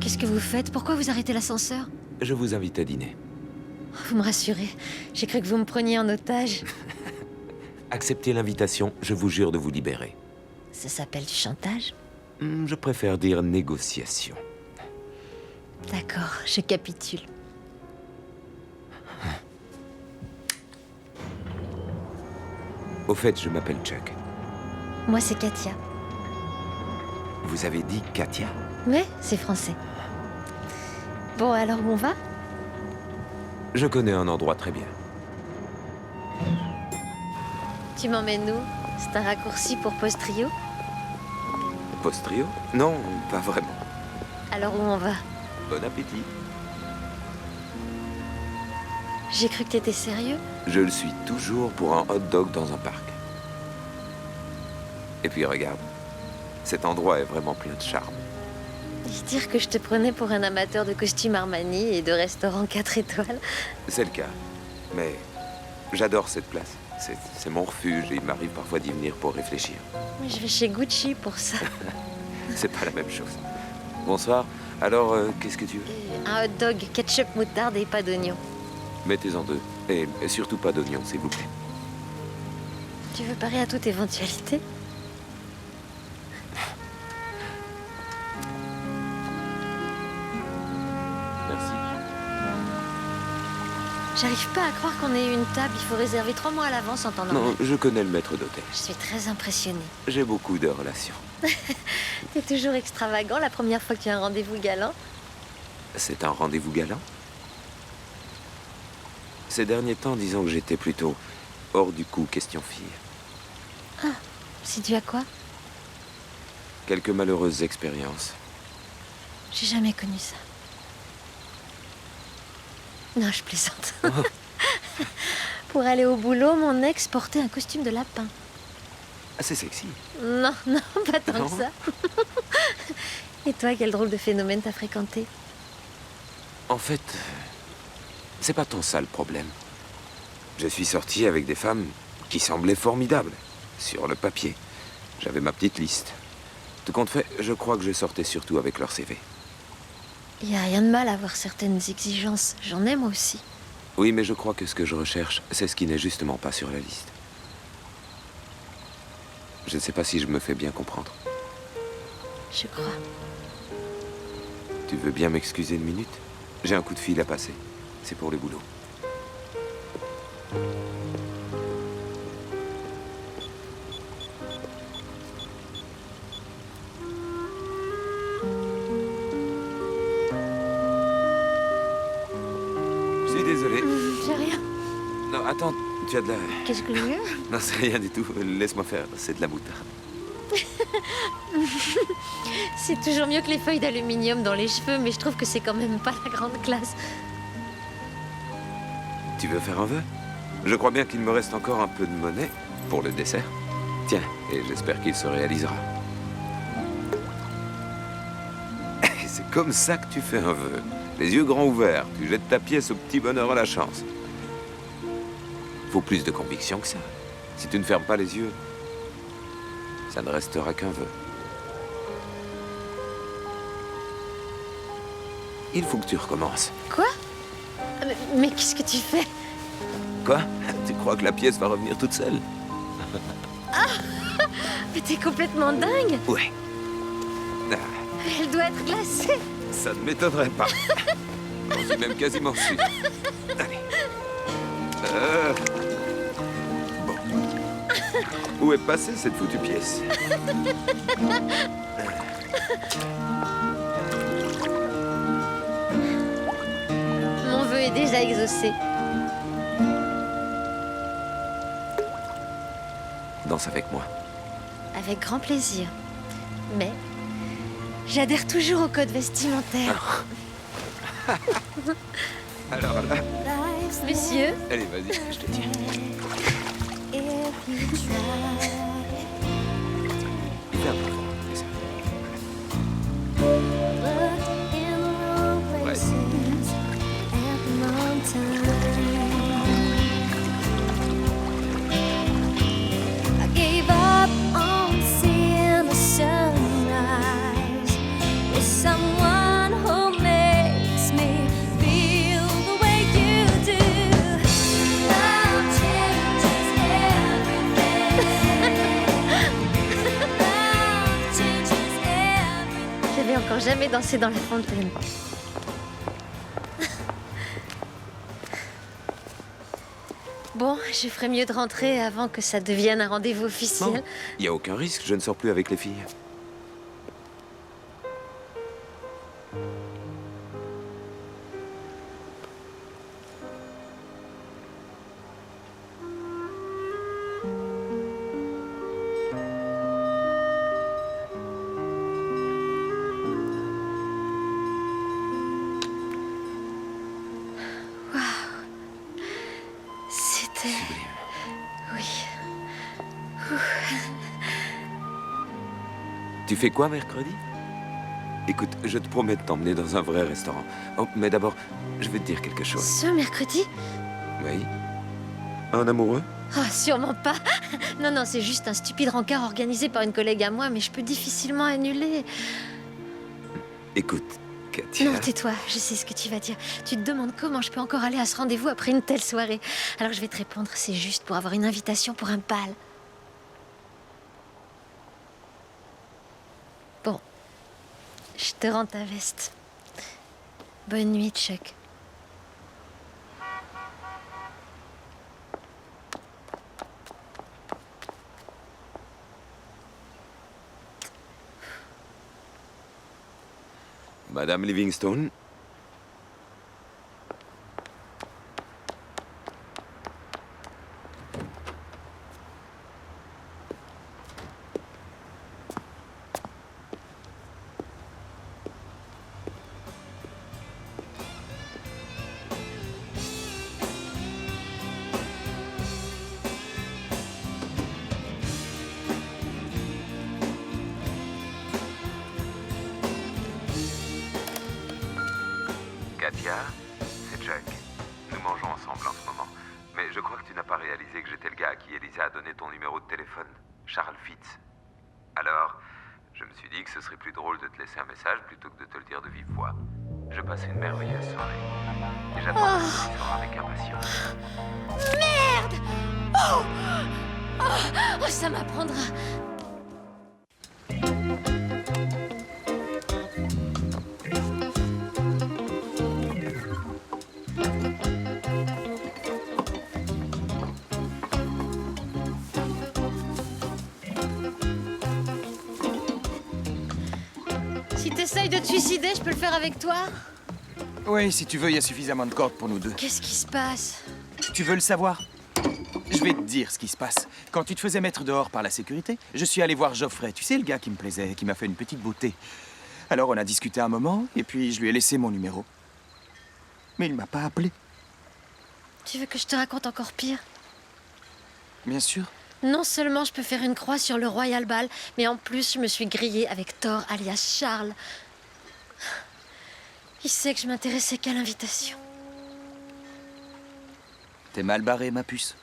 Qu'est-ce que vous faites? Pourquoi vous arrêtez l'ascenseur? Je vous invite à dîner. Vous me rassurez. J'ai cru que vous me preniez en otage. Acceptez l'invitation, je vous jure de vous libérer. Ça s'appelle du chantage? Je préfère dire négociation. D'accord, je capitule. Au fait, je m'appelle Chuck. Moi, c'est Katia. Vous avez dit Katia? Ouais, c'est français. Bon, alors où on va? Je connais un endroit très bien. Tu m'emmènes où? C'est un raccourci pour Postrio? Postrio? Non, pas vraiment. Alors où on va? Bon appétit. J'ai cru que t'étais sérieux. Je le suis toujours pour un hot dog dans un parc. Et puis regarde, cet endroit est vraiment plein de charme. Et dire que je te prenais pour un amateur de costumes Armani et de restaurants 4 étoiles. C'est le cas. Mais j'adore cette place. C'est mon refuge et il m'arrive parfois d'y venir pour réfléchir. Mais je vais chez Gucci pour ça. C'est pas la même chose. Bonsoir. Alors, qu'est-ce que tu veux? Un hot dog, ketchup, moutarde et pas d'oignon. Mettez-en 2. Et surtout pas d'oignon, s'il vous plaît. Tu veux parier à toute éventualité? Merci. J'arrive pas à croire qu'on ait eu une table. Il faut réserver 3 mois à l'avance en temps normal. Non, je connais le maître d'hôtel. Je suis très impressionnée. J'ai beaucoup de relations. T'es toujours extravagant la première fois que tu as un rendez-vous galant. C'est un rendez-vous galant? Ces derniers temps, disons que j'étais plutôt hors du coup question fille. Ah, c'est dû à quoi? Quelques malheureuses expériences. J'ai jamais connu ça. Non, je plaisante. Pour aller au boulot, mon ex portait un costume de lapin. Assez sexy. Non, non, pas tant Non. que ça. Et toi, quel drôle de phénomène t'as fréquenté? En fait, c'est pas tant ça le problème. Je suis sorti avec des femmes qui semblaient formidables, sur le papier. J'avais ma petite liste. Tout compte fait, je crois que je sortais surtout avec leur CV. Y a rien de mal à avoir certaines exigences. J'en ai moi aussi. Oui, mais je crois que ce que je recherche, c'est ce qui n'est justement pas sur la liste. Je ne sais pas si je me fais bien comprendre. Je crois. Tu veux bien m'excuser une minute? J'ai un coup de fil à passer. C'est pour le boulot. Je suis désolé. J'ai rien. Non, attends, tu as de la... Qu'est-ce que j'ai? Non, c'est rien du tout. Laisse-moi faire. C'est de la moutarde. C'est toujours mieux que les feuilles d'aluminium dans les cheveux, mais je trouve que c'est quand même pas la grande classe. Tu veux faire un vœu? Je crois bien qu'il me reste encore un peu de monnaie pour le dessert. Tiens, et j'espère qu'il se réalisera. Et c'est comme ça que tu fais un vœu. Les yeux grands ouverts, tu jettes ta pièce au petit bonheur à la chance. Faut plus de conviction que ça. Si tu ne fermes pas les yeux, ça ne restera qu'un vœu. Il faut que tu recommences. Quoi? Mais qu'est-ce que tu fais? Quoi? Tu crois que la pièce va revenir toute seule? Ah! Mais t'es complètement dingue! Ouais. Ah, Elle doit être glacée! ça ne m'étonnerait pas. J'en suis même quasiment sûr. Allez. Bon. Où est passée cette foutue pièce? Mon vœu est déjà exaucé. Danse avec moi. Avec grand plaisir. Mais j'adhère toujours au code vestimentaire. Alors là... Monsieur? Allez, vas-y, je te tiens. Il fait un peu fort, c'est ça. Ouais. I gave up on seeing the sunrise with someone who makes me feel the way you do. Love changes everything. Love changes everything. J'avais encore jamais dansé dans la fontaine. Bon, je ferais mieux de rentrer avant que ça devienne un rendez-vous officiel. Il n'y a aucun risque, je ne sors plus avec les filles. C'était... Oui. Tu fais quoi mercredi? Écoute, je te promets de t'emmener dans un vrai restaurant. Oh, mais d'abord, je vais te dire quelque chose. Ce mercredi? Oui? Un amoureux? Oh, sûrement pas. Non, non, c'est juste un stupide rencard organisé par une collègue à moi, mais je peux difficilement annuler. Écoute, Katia... Non, tais-toi, je sais ce que tu vas dire. Tu te demandes comment je peux encore aller à ce rendez-vous après une telle soirée. Alors je vais te répondre, c'est juste pour avoir une invitation pour un bal. Bon, je te rends ta veste. Bonne nuit, Chuck. Madame Livingstone? Katia, c'est Chuck. Nous mangeons ensemble en ce moment. Mais je crois que tu n'as pas réalisé que j'étais le gars à qui Elisa a donné ton numéro de téléphone, Charles Fitz. Alors, je me suis dit que ce serait plus drôle de te laisser un message plutôt que de te le dire de vive voix. Je passe une merveilleuse soirée. Et j'attends ce soir avec impatience. Merde! Oh! Oh, ça m'apprendra. Si t'essayes de te suicider, je peux le faire avec toi? Oui, si tu veux, il y a suffisamment de cordes pour nous deux. Qu'est-ce qui se passe? Tu veux le savoir? Je vais te dire ce qui se passe. Quand tu te faisais mettre dehors par la sécurité, je suis allé voir Geoffrey. Tu sais, le gars qui me plaisait, qui m'a fait une petite beauté. Alors on a discuté un moment, et puis je lui ai laissé mon numéro. Mais il m'a pas appelé. Tu veux que je te raconte encore pire? Bien sûr. Non seulement je peux faire une croix sur le Royal Ball, mais en plus je me suis grillée avec Thor alias Charles. Il sait que je m'intéressais qu'à l'invitation. T'es mal barré, ma puce.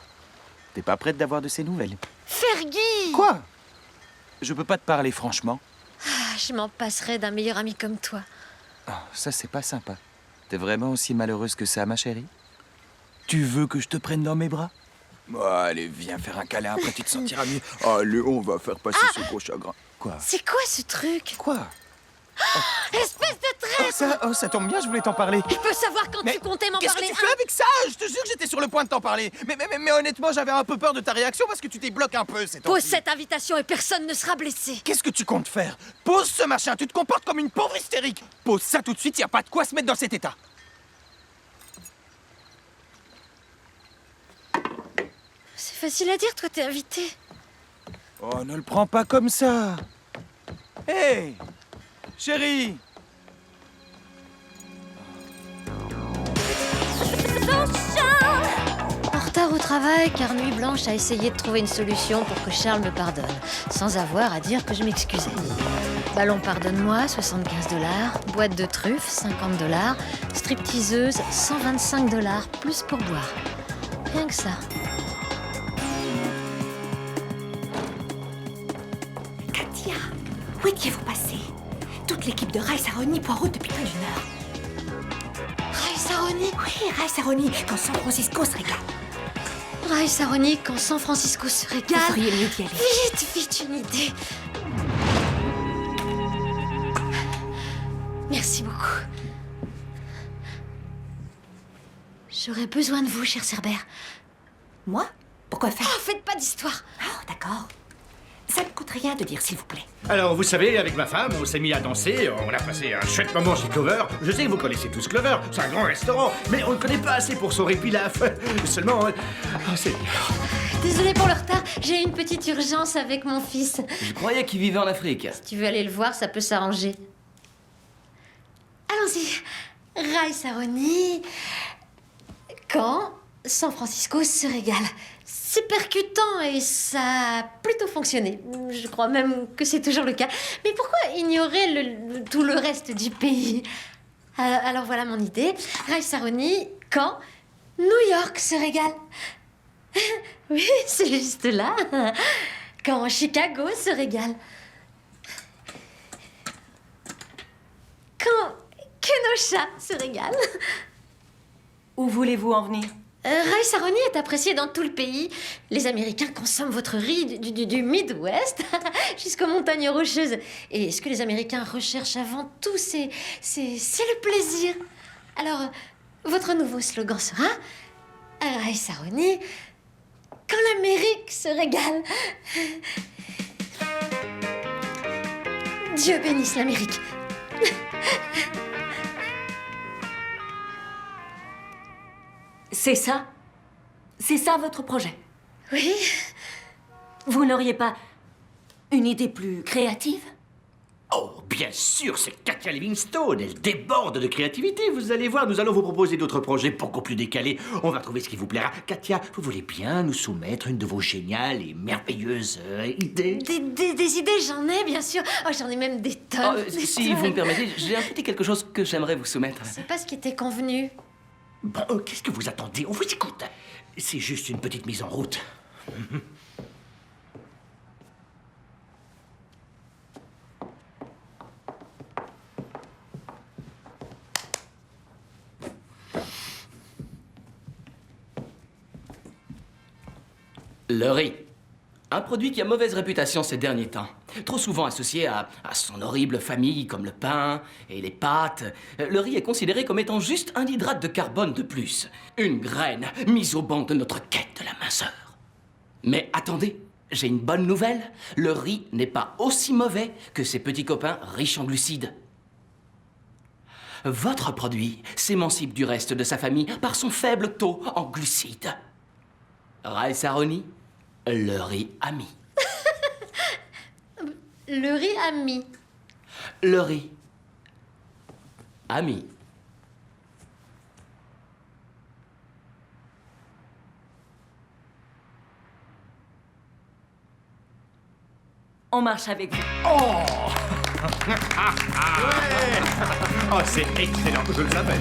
T'es pas prête d'avoir de ses nouvelles. Fergie! Quoi? Je peux pas te parler franchement. Ah, je m'en passerais d'un meilleur ami comme toi. Oh, ça, c'est pas sympa. T'es vraiment aussi malheureuse que ça, ma chérie? Tu veux que je te prenne dans mes bras? Oh, allez, viens faire un câlin, après tu te sentiras mieux. Allez, on va faire passer ce gros chagrin. Quoi? C'est quoi ce truc? Quoi? Espèce de traître! Ça tombe bien, je voulais t'en parler. Je peux savoir quand tu comptais m'en Qu'est-ce parler que tu fais avec ça? Je te jure que j'étais sur le point de t'en parler. Mais honnêtement, j'avais un peu peur de ta réaction parce que tu débloques un peu, c'est Pose cette invitation et personne ne sera blessé. Qu'est-ce que tu comptes faire? Pose ce machin, tu te comportes comme une pauvre hystérique. Pose ça tout de suite, y a pas de quoi se mettre dans cet état. C'est facile à dire, toi t'es invité. Oh, ne le prends pas comme ça. Hé, chérie. En retard au travail, car Nuit Blanche a essayé de trouver une solution pour que Charles me pardonne, sans avoir à dire que je m'excusais. Ballon pardonne-moi, 75 $. Boîte de truffes, 50 $. Stripteaseuse, 125 $, plus pour boire. Rien que ça. Katia, où étiez-vous passé? Toute l'équipe de Rice Aroni est en route depuis plus d'une heure. Rice Aroni? Oui, Rice Aroni, quand San Francisco se régale. Rice Aroni, quand San Francisco se régale. Vous feriez mieux d'y aller. Vite, une idée. Merci beaucoup. J'aurais besoin de vous, cher Cerbère. Moi? Pourquoi faire? Oh, faites pas d'histoire. Oh, d'accord. Ça ne coûte rien de dire, s'il vous plaît. Alors, vous savez, avec ma femme, on s'est mis à danser, on a passé un chouette moment chez Clover. Je sais que vous connaissez tous Clover, c'est un grand restaurant, mais on ne connaît pas assez pour son répilaf. Seulement... Oh, c'est... Désolée pour le retard, j'ai eu une petite urgence avec mon fils. Je croyais qu'il vivait en Afrique. Si tu veux aller le voir, ça peut s'arranger. Allons-y. Rice Aroni. Quand San Francisco se régale. C'est percutant et ça a plutôt fonctionné. Je crois même que c'est toujours le cas. Mais pourquoi ignorer tout le reste du pays? Alors voilà mon idée. Rice Aroni, quand New York se régale. Oui, c'est juste là. Quand Chicago se régale. Quand Kenosha se régale. Où voulez-vous en venir? Rice Aroni est apprécié dans tout le pays. Les Américains consomment votre riz du Midwest jusqu'aux montagnes rocheuses. Et ce que les Américains recherchent avant tout, c'est le plaisir. Alors, votre nouveau slogan sera Rice Aroni, quand l'Amérique se régale. Dieu bénisse l'Amérique. C'est ça? C'est ça votre projet? Oui. Vous n'auriez pas une idée plus créative? Oh, bien sûr, c'est Katia Livingstone. Elle déborde de créativité. Vous allez voir, nous allons vous proposer d'autres projets beaucoup plus décalés. On va trouver ce qui vous plaira. Katia, vous voulez bien nous soumettre une de vos géniales et merveilleuses idées? Des idées, j'en ai, bien sûr. Oh, j'en ai même des tonnes. Si vous me permettez, j'ai un petit quelque chose que j'aimerais vous soumettre. C'est pas ce qui était convenu. Bon, qu'est-ce que vous attendez? On vous écoute. C'est juste une petite mise en route. Le riz. Un produit qui a mauvaise réputation ces derniers temps. Trop souvent associé à son horrible famille, comme le pain et les pâtes. Le riz est considéré comme étant juste un hydrate de carbone de plus. Une graine mise au banc de notre quête de la minceur. Mais attendez, j'ai une bonne nouvelle. Le riz n'est pas aussi mauvais que ses petits copains riches en glucides. Votre produit s'émancipe du reste de sa famille par son faible taux en glucides. Rice Aroni, le riz ami. Le riz ami. Le riz ami. On marche avec vous. Oh Oh, c'est excellent, je le savais.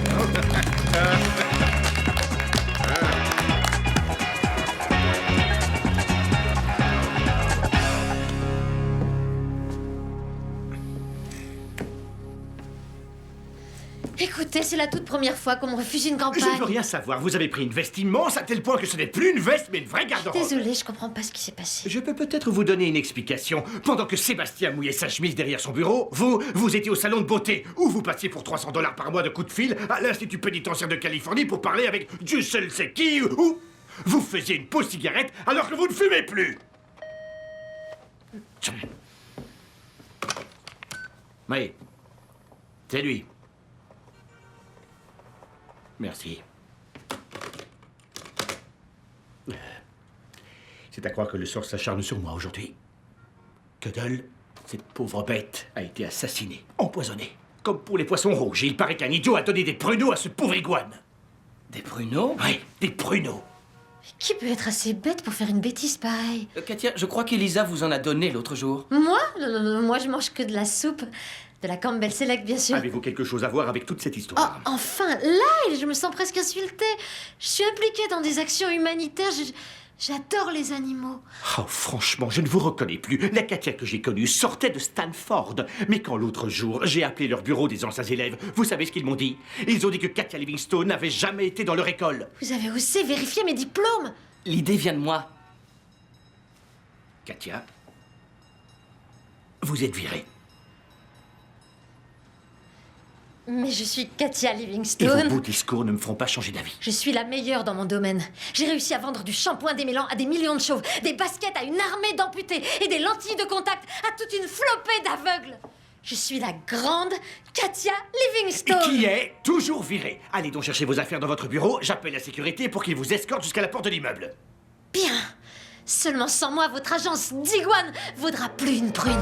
Écoutez, c'est la toute première fois qu'on me refuse une campagne. Je ne veux rien savoir. Vous avez pris une veste immense à tel point que ce n'est plus une veste, mais une vraie garde-robe. Désolée, je comprends pas ce qui s'est passé. Je peux peut-être vous donner une explication. Pendant que Sébastien mouillait sa chemise derrière son bureau, vous étiez au salon de beauté, où vous passiez pour 300 $ par mois de coup de fil à l'Institut pénitentiaire de Californie pour parler avec Dieu seul sait qui, ou vous faisiez une pause cigarette alors que vous ne fumez plus. Oui, c'est lui. Merci. C'est à croire que le sort s'acharne sur moi aujourd'hui. Cuddle, cette pauvre bête, a été assassinée, empoisonnée. Comme pour les poissons rouges, il paraît qu'un idiot a donné des pruneaux à ce pauvre iguane. Des pruneaux? Oui, des pruneaux. Qui peut être assez bête pour faire une bêtise pareille? Katia, je crois qu'Elisa vous en a donné l'autre jour. Moi? Non, moi je mange que de la soupe. De la Campbell Select, bien sûr. Avez-vous quelque chose à voir avec toute cette histoire? Oh, enfin, là, je me sens presque insultée. Je suis impliquée dans des actions humanitaires. J'adore les animaux. Oh, franchement, je ne vous reconnais plus. La Katia que j'ai connue sortait de Stanford. Mais quand l'autre jour, j'ai appelé leur bureau des anciens élèves, vous savez ce qu'ils m'ont dit? Ils ont dit que Katia Livingstone n'avait jamais été dans leur école. Vous avez osé vérifier mes diplômes? L'idée vient de moi. Katia, vous êtes virée. Mais je suis Katia Et vos Livingstone. beaux discours ne me feront pas changer d'avis. Je suis la meilleure dans mon domaine. J'ai réussi à vendre du shampoing démêlant à des millions de chauves, des baskets à une armée d'amputés et des lentilles de contact à toute une flopée d'aveugles. Je suis la grande Katia Livingstone. Qui est toujours virée. Allez donc chercher vos affaires dans votre bureau, j'appelle la sécurité pour qu'ils vous escortent jusqu'à la porte de l'immeuble. Bien. Seulement sans moi, votre agence d'iguane vaudra plus une prune.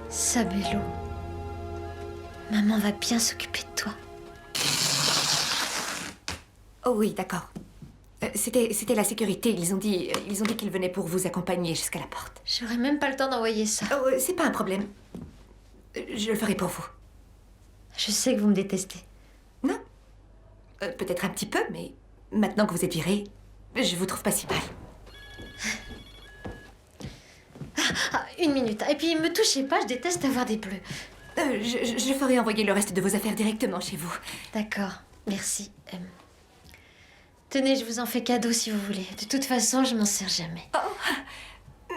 Sabello, maman va bien s'occuper de toi. Oh oui, d'accord. C'était la sécurité. Ils ont dit qu'ils venaient pour vous accompagner jusqu'à la porte. J'aurais même pas le temps d'envoyer ça. Oh, c'est pas un problème. Je le ferai pour vous. Je sais que vous me détestez. Non. Peut-être un petit peu, mais maintenant que vous êtes viré, je vous trouve pas si mal. Ah, une minute. Et puis, me touchez pas, je déteste avoir des bleus. Je ferai envoyer le reste de vos affaires directement chez vous. D'accord, merci. Tenez, je vous en fais cadeau si vous voulez. De toute façon, je m'en sers jamais. Oh,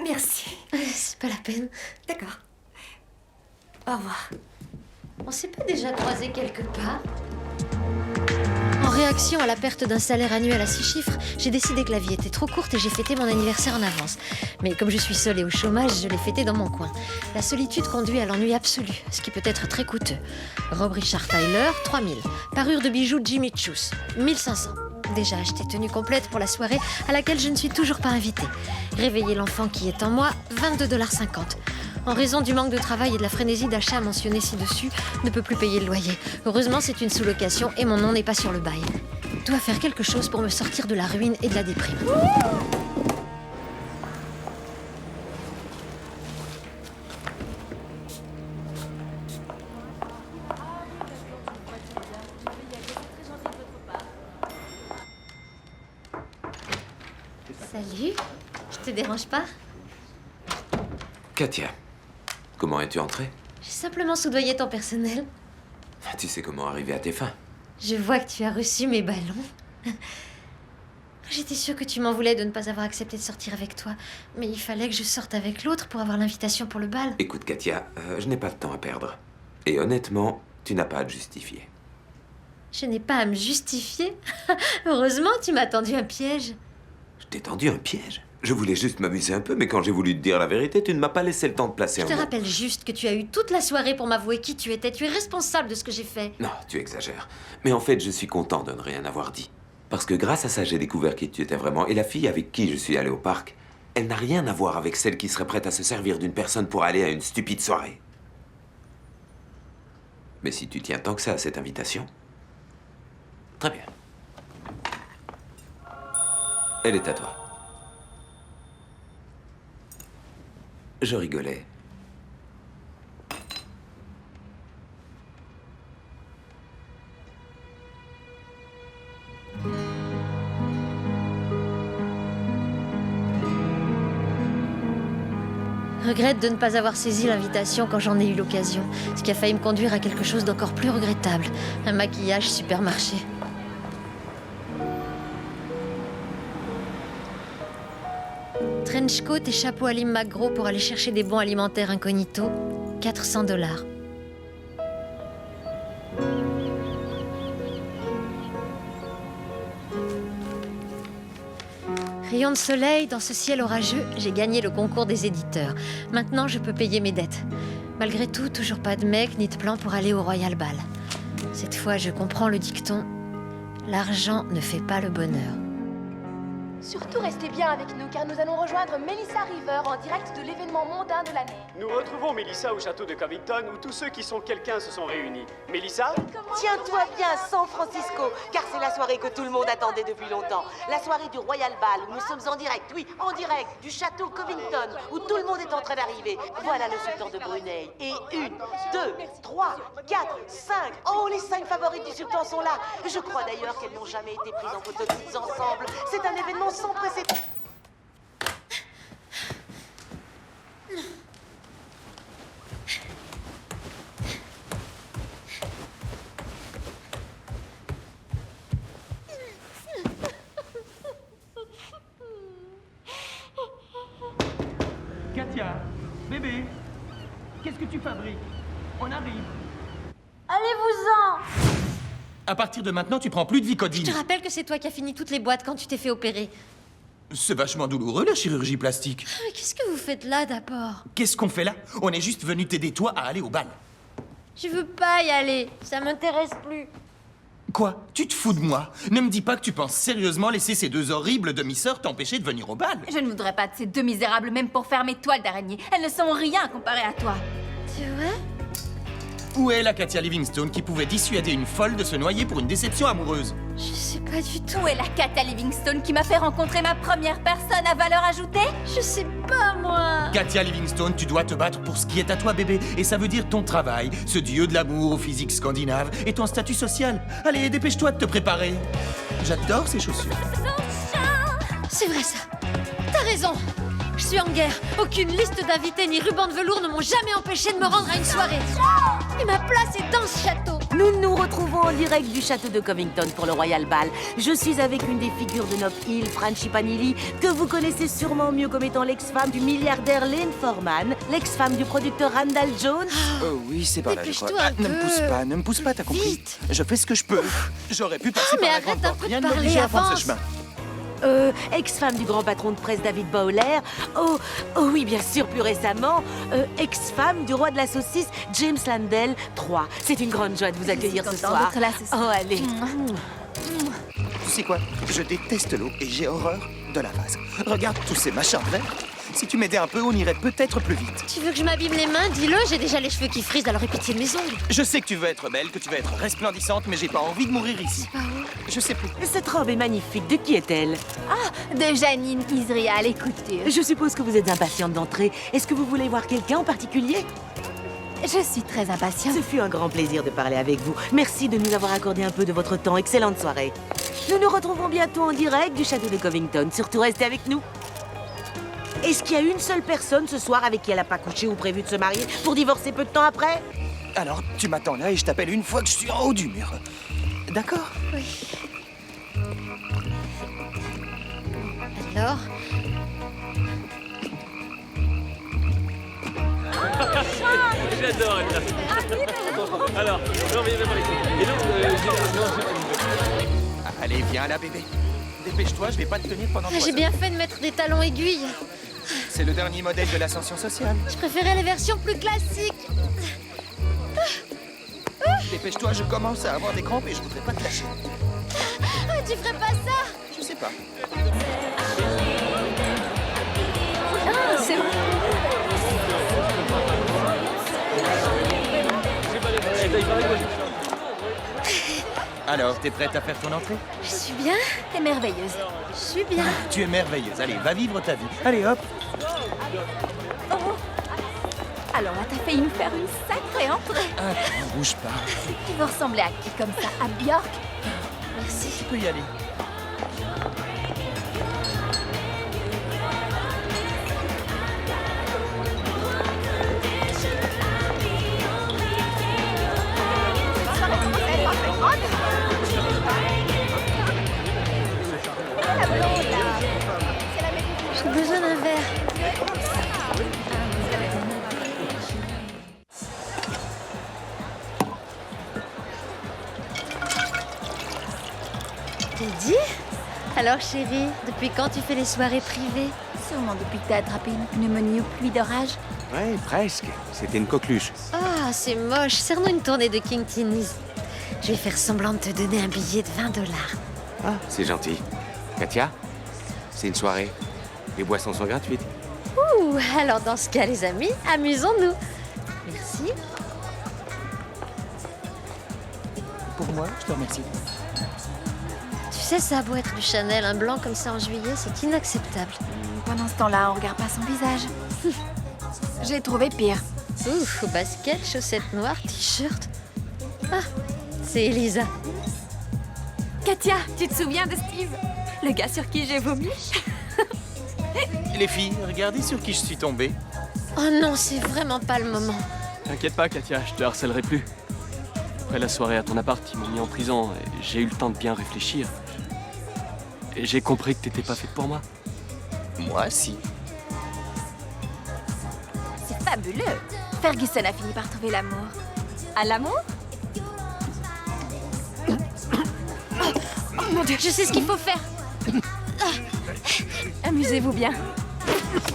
merci. C'est pas la peine. D'accord. Au revoir. On s'est pas déjà croisés quelque part? En réaction à la perte d'un salaire annuel à 6 chiffres, j'ai décidé que la vie était trop courte et j'ai fêté mon anniversaire en avance. Mais comme je suis seule et au chômage, je l'ai fêté dans mon coin. La solitude conduit à l'ennui absolu, ce qui peut être très coûteux. Robe Richard Tyler, 3000. Parure de bijoux Jimmy Choo's, 1500. Déjà acheté tenue complète pour la soirée à laquelle je ne suis toujours pas invitée. Réveiller l'enfant qui est en moi, 22,50 $. En raison du manque de travail et de la frénésie d'achat mentionnée ci-dessus, ne peut plus payer le loyer. Heureusement, c'est une sous-location et mon nom n'est pas sur le bail. Je dois faire quelque chose pour me sortir de la ruine et de la déprime. Salut, je te dérange pas? Katia, comment es-tu entrée? J'ai simplement soudoyé ton personnel. Tu sais comment arriver à tes fins. Je vois que tu as reçu mes ballons. J'étais sûre que tu m'en voulais de ne pas avoir accepté de sortir avec toi. Mais il fallait que je sorte avec l'autre pour avoir l'invitation pour le bal. Écoute, Katia, je n'ai pas de temps à perdre. Et honnêtement, tu n'as pas à te justifier. Je n'ai pas à me justifier. Heureusement, tu m'as tendu un piège. Je t'ai tendu un piège. Je voulais juste m'amuser un peu, mais quand j'ai voulu te dire la vérité, tu ne m'as pas laissé le temps de placer Je un te mot. rappelle juste que tu as eu toute la soirée pour m'avouer qui tu étais. Tu es responsable de ce que j'ai fait. Non, tu exagères. Mais en fait, je suis content de ne rien avoir dit. Parce que grâce à ça, j'ai découvert qui tu étais vraiment. Et la fille avec qui je suis allé au parc, elle n'a rien à voir avec celle qui serait prête à se servir d'une personne pour aller à une stupide soirée. Mais si tu tiens tant que ça à cette invitation... Très bien. Elle est à toi. Je rigolais. Regrette de ne pas avoir saisi l'invitation quand j'en ai eu l'occasion, ce qui a failli me conduire à quelque chose d'encore plus regrettable, un maquillage supermarché. Trenchcoat et chapeau à Lim McGraw pour aller chercher des bons alimentaires incognito, 400 $. Rayon de soleil, dans ce ciel orageux, j'ai gagné le concours des éditeurs. Maintenant, je peux payer mes dettes. Malgré tout, toujours pas de mec ni de plan pour aller au Royal Ball. Cette fois, je comprends le dicton « L'argent ne fait pas le bonheur ». Surtout restez bien avec nous car nous allons rejoindre Melissa River en direct de l'événement mondain de l'année. Nous retrouvons Melissa au château de Covington où tous ceux qui sont quelqu'un se sont réunis. Melissa? Tiens-toi bien, San Francisco, car c'est la soirée que tout le monde attendait depuis longtemps. La soirée du Royal Ball où nous sommes en direct, oui, en direct, du château Covington, où tout le monde est en train d'arriver. Voilà le sultan de Brunei. Et 1, 2, 3, 4, 5. Oh, les 5 favorites du sultan sont là. Je crois d'ailleurs qu'elles n'ont jamais été prises en photo toutes ensemble. C'est un événement sans précédent. Katia, bébé, qu'est-ce que tu fabriques? On arrive. Allez-vous-en! À partir de maintenant, tu prends plus de Vicodine. Je te rappelle que c'est toi qui as fini toutes les boîtes quand tu t'es fait opérer. C'est vachement douloureux, la chirurgie plastique. Mais qu'est-ce que vous faites là, d'abord? Qu'est-ce qu'on fait là? On est juste venu t'aider, toi, à aller au bal. Je veux pas y aller, ça m'intéresse plus. Quoi? Tu te fous de moi? Ne me dis pas que tu penses sérieusement laisser ces deux horribles demi-sœurs t'empêcher de venir au bal. Je ne voudrais pas de ces deux misérables même pour faire mes toiles d'araignée. Elles ne sont rien comparées à toi. C'est vrai? Où est la Katia Livingstone qui pouvait dissuader une folle de se noyer pour une déception amoureuse? Je sais pas du tout. Où est la Katia Livingstone qui m'a fait rencontrer ma première personne à valeur ajoutée? Je sais pas, moi. Katia Livingstone, tu dois te battre pour ce qui est à toi, bébé. Et ça veut dire ton travail, ce dieu de l'amour au physique scandinave, et ton statut social. Allez, dépêche-toi de te préparer. J'adore ces chaussures. C'est vrai ça. T'as raison. Je suis en guerre. Aucune liste d'invités ni ruban de velours ne m'ont jamais empêché de me rendre à une soirée. Et ma place est dans ce château. Nous nous retrouvons en direct du château de Covington pour le Royal Ball. Je suis avec une des figures de Nob Hill, Franchipanilly, que vous connaissez sûrement mieux comme étant l'ex-femme du milliardaire Lane Forman, l'ex-femme du producteur Randall Jones. Oh oui, c'est par là, je crois. Dépêche-toi un peu. Ne me pousse pas, t'as compris? Vite. Je fais ce que je peux. J'aurais pu passer mais par la arrête grande un porte. peu de Rien ne parler, m'obligeait à prendre avance. ce chemin. Ex-femme du grand patron de presse David Bowler. Oh oui, bien sûr, plus récemment, ex-femme du roi de la saucisse James Landell 3. C'est une grande joie de vous accueillir ce contente soir. d'être là ce soir. Oh, allez. Tu sais quoi? Je déteste l'eau et j'ai horreur de la vase. Regarde tous ces machins verts. Si tu m'aidais un peu, on irait peut-être plus vite. Tu veux que je m'abîme les mains? Dis-le, j'ai déjà les cheveux qui frisent, alors aie pitié de mes ongles. Je sais que tu veux être belle, que tu veux être resplendissante, mais j'ai pas envie de mourir ici. Je sais plus. Cette robe est magnifique. De qui est-elle? Ah, de Janine Israël, écoutez. Je suppose que vous êtes impatiente d'entrer. Est-ce que vous voulez voir quelqu'un en particulier? Je suis très impatiente. Ce fut un grand plaisir de parler avec vous. Merci de nous avoir accordé un peu de votre temps. Excellente soirée. Nous nous retrouvons bientôt en direct du château de Covington. Surtout restez avec nous. Est-ce qu'il y a une seule personne ce soir avec qui elle n'a pas couché ou prévu de se marier pour divorcer peu de temps après? Alors, tu m'attends là et je t'appelle une fois que je suis en haut du mur. D'accord? Oui. Alors? J'adore elle. Alors, non mais viens avec. Et donc, Allez, viens là, bébé. Dépêche-toi, je vais pas te tenir pendant 3 J'ai heures. bien fait de mettre des talons aiguilles. C'est le dernier modèle de l'ascension sociale. Je préférais les versions plus classiques. Dépêche-toi, je commence à avoir des crampes et je voudrais pas te lâcher. Ah, tu ferais pas ça? Je sais pas. Ah, c'est bon. Alors, t'es prête à faire ton entrée? Je suis bien. T'es merveilleuse. Je suis bien. Tu es merveilleuse. Allez, va vivre ta vie. Allez, hop. Alors là, t'as failli nous faire une sacrée entrée. Attends, bouge pas. Tu veux ressembler à qui comme ça? À Björk? Merci. Tu peux y aller. t'ai dit. Alors chérie, depuis quand tu fais les soirées privées? Sûrement depuis que t'as attrapé une pneumonie ou pluie d'orage. Ouais, presque. C'était une coqueluche. Ah, c'est moche. Serre-nous une tournée de King Tinnies. Je vais faire semblant de te donner un billet de $20. Ah, c'est gentil. Katia, c'est une soirée. Les boissons sont gratuites. Ouh, alors dans ce cas, les amis, amusons-nous. Merci. Pour moi, je te remercie. Tu sais, ça a beau être du Chanel, un blanc comme ça en juillet, c'est inacceptable. Pendant ce temps-là, on regarde pas son visage. J'ai trouvé pire. Ouf, basket, chaussettes noires, t-shirt. Ah, c'est Elisa. Katia, tu te souviens de Steve? Le gars sur qui j'ai vomi? Les filles, regardez sur qui je suis tombé. Oh non, c'est vraiment pas le moment. T'inquiète pas, Katia, je te harcèlerai plus. Après la soirée à ton appart, ils m'ont mis en prison et j'ai eu le temps de bien réfléchir. Et j'ai compris que t'étais pas faite pour moi. Moi, si. C'est fabuleux. Ferguson a fini par trouver l'amour. À l'amour? Oh mon Dieu, je sais ce qu'il faut faire. Amusez-vous bien.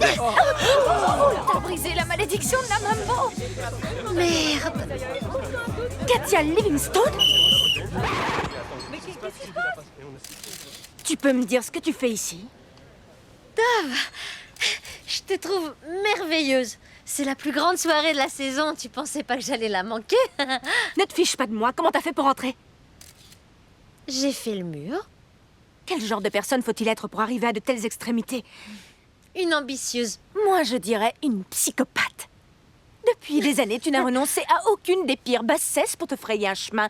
T'as brisé la malédiction de la Mambo. Merde. Katia Livingstone? Tu peux me dire ce que tu fais ici? Dove, je te trouve merveilleuse. C'est la plus grande soirée de la saison. Tu pensais pas que j'allais la manquer? Ne te fiche pas de moi. Comment t'as fait pour entrer? J'ai fait le mur. Quel genre de personne faut-il être pour arriver à de telles extrémités? Une ambitieuse. Moi, je dirais une psychopathe. Depuis des années, tu n'as renoncé à aucune des pires bassesses pour te frayer un chemin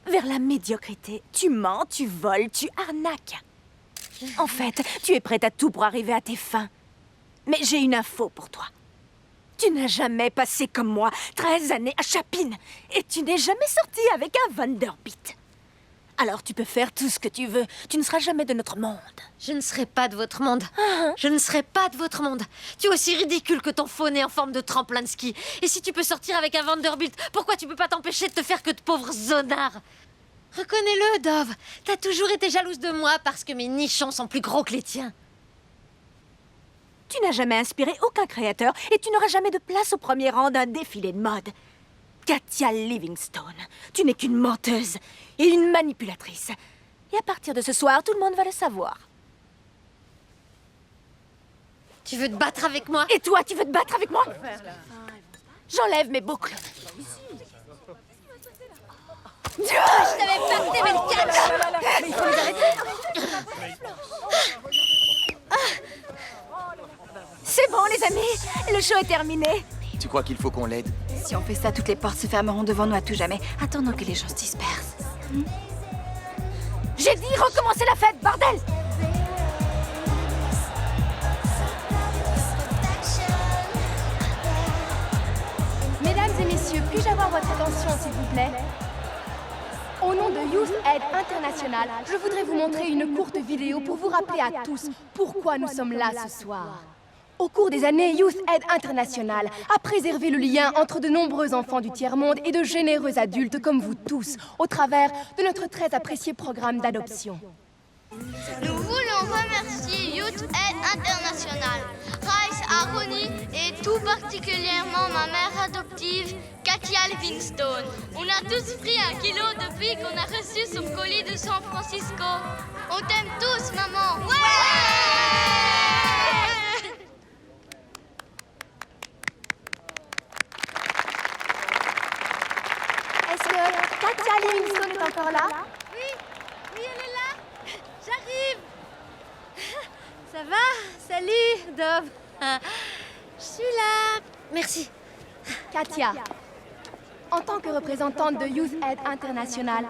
vers la médiocrité. Tu mens, tu voles, tu arnaques. En fait, tu es prête à tout pour arriver à tes fins. Mais j'ai une info pour toi. Tu n'as jamais passé comme moi 13 années à Chapin. Et tu n'es jamais sorti avec un Vanderbilt. Alors tu peux faire tout ce que tu veux. Tu ne seras jamais de notre monde. Je ne serai pas de votre monde. Je ne serai pas de votre monde. Tu es aussi ridicule que ton faux nez en forme de tremplin de ski. Et si tu peux sortir avec un Vanderbilt, pourquoi tu peux pas t'empêcher de te faire que de pauvres zonards? Reconnais-le, Dove. T'as toujours été jalouse de moi parce que mes nichons sont plus gros que les tiens. Tu n'as jamais inspiré aucun créateur et tu n'auras jamais de place au premier rang d'un défilé de mode. Katia Livingstone, tu n'es qu'une menteuse et une manipulatrice. Et à partir de ce soir, tout le monde va le savoir. Tu veux te battre avec moi? Et toi, tu veux te battre avec moi? J'enlève mes boucles. Je t'avais pas t'aimer le catch. Mais il faut les arrêter. C'est bon, les amis. Le show est terminé. Tu crois qu'il faut qu'on l'aide? Si on fait ça, toutes les portes se fermeront devant nous à tout jamais. Attendons que les gens se dispersent. J'ai dit recommencer la fête, bordel! Mesdames et messieurs, puis-je avoir votre attention, s'il vous plaît? Au nom de Youth Aid International, je voudrais vous montrer une courte vidéo pour vous rappeler à tous pourquoi nous sommes là ce soir. Au cours des années, Youth Aid International a préservé le lien entre de nombreux enfants du tiers-monde et de généreux adultes comme vous tous, au travers de notre très apprécié programme d'adoption. Nous voulons remercier Youth Aid International, Rice Aroni et tout particulièrement ma mère adoptive, Katia Livingstone. On a tous pris 1 kilo depuis qu'on a reçu son colis de San Francisco. On t'aime tous, maman. Ouais! Est-ce que Katia Livingstone est encore là? Oui, elle est là. J'arrive. Ça va? Salut, Dove. Je suis là. Merci. Katia, en tant que représentante de Youth Aid International,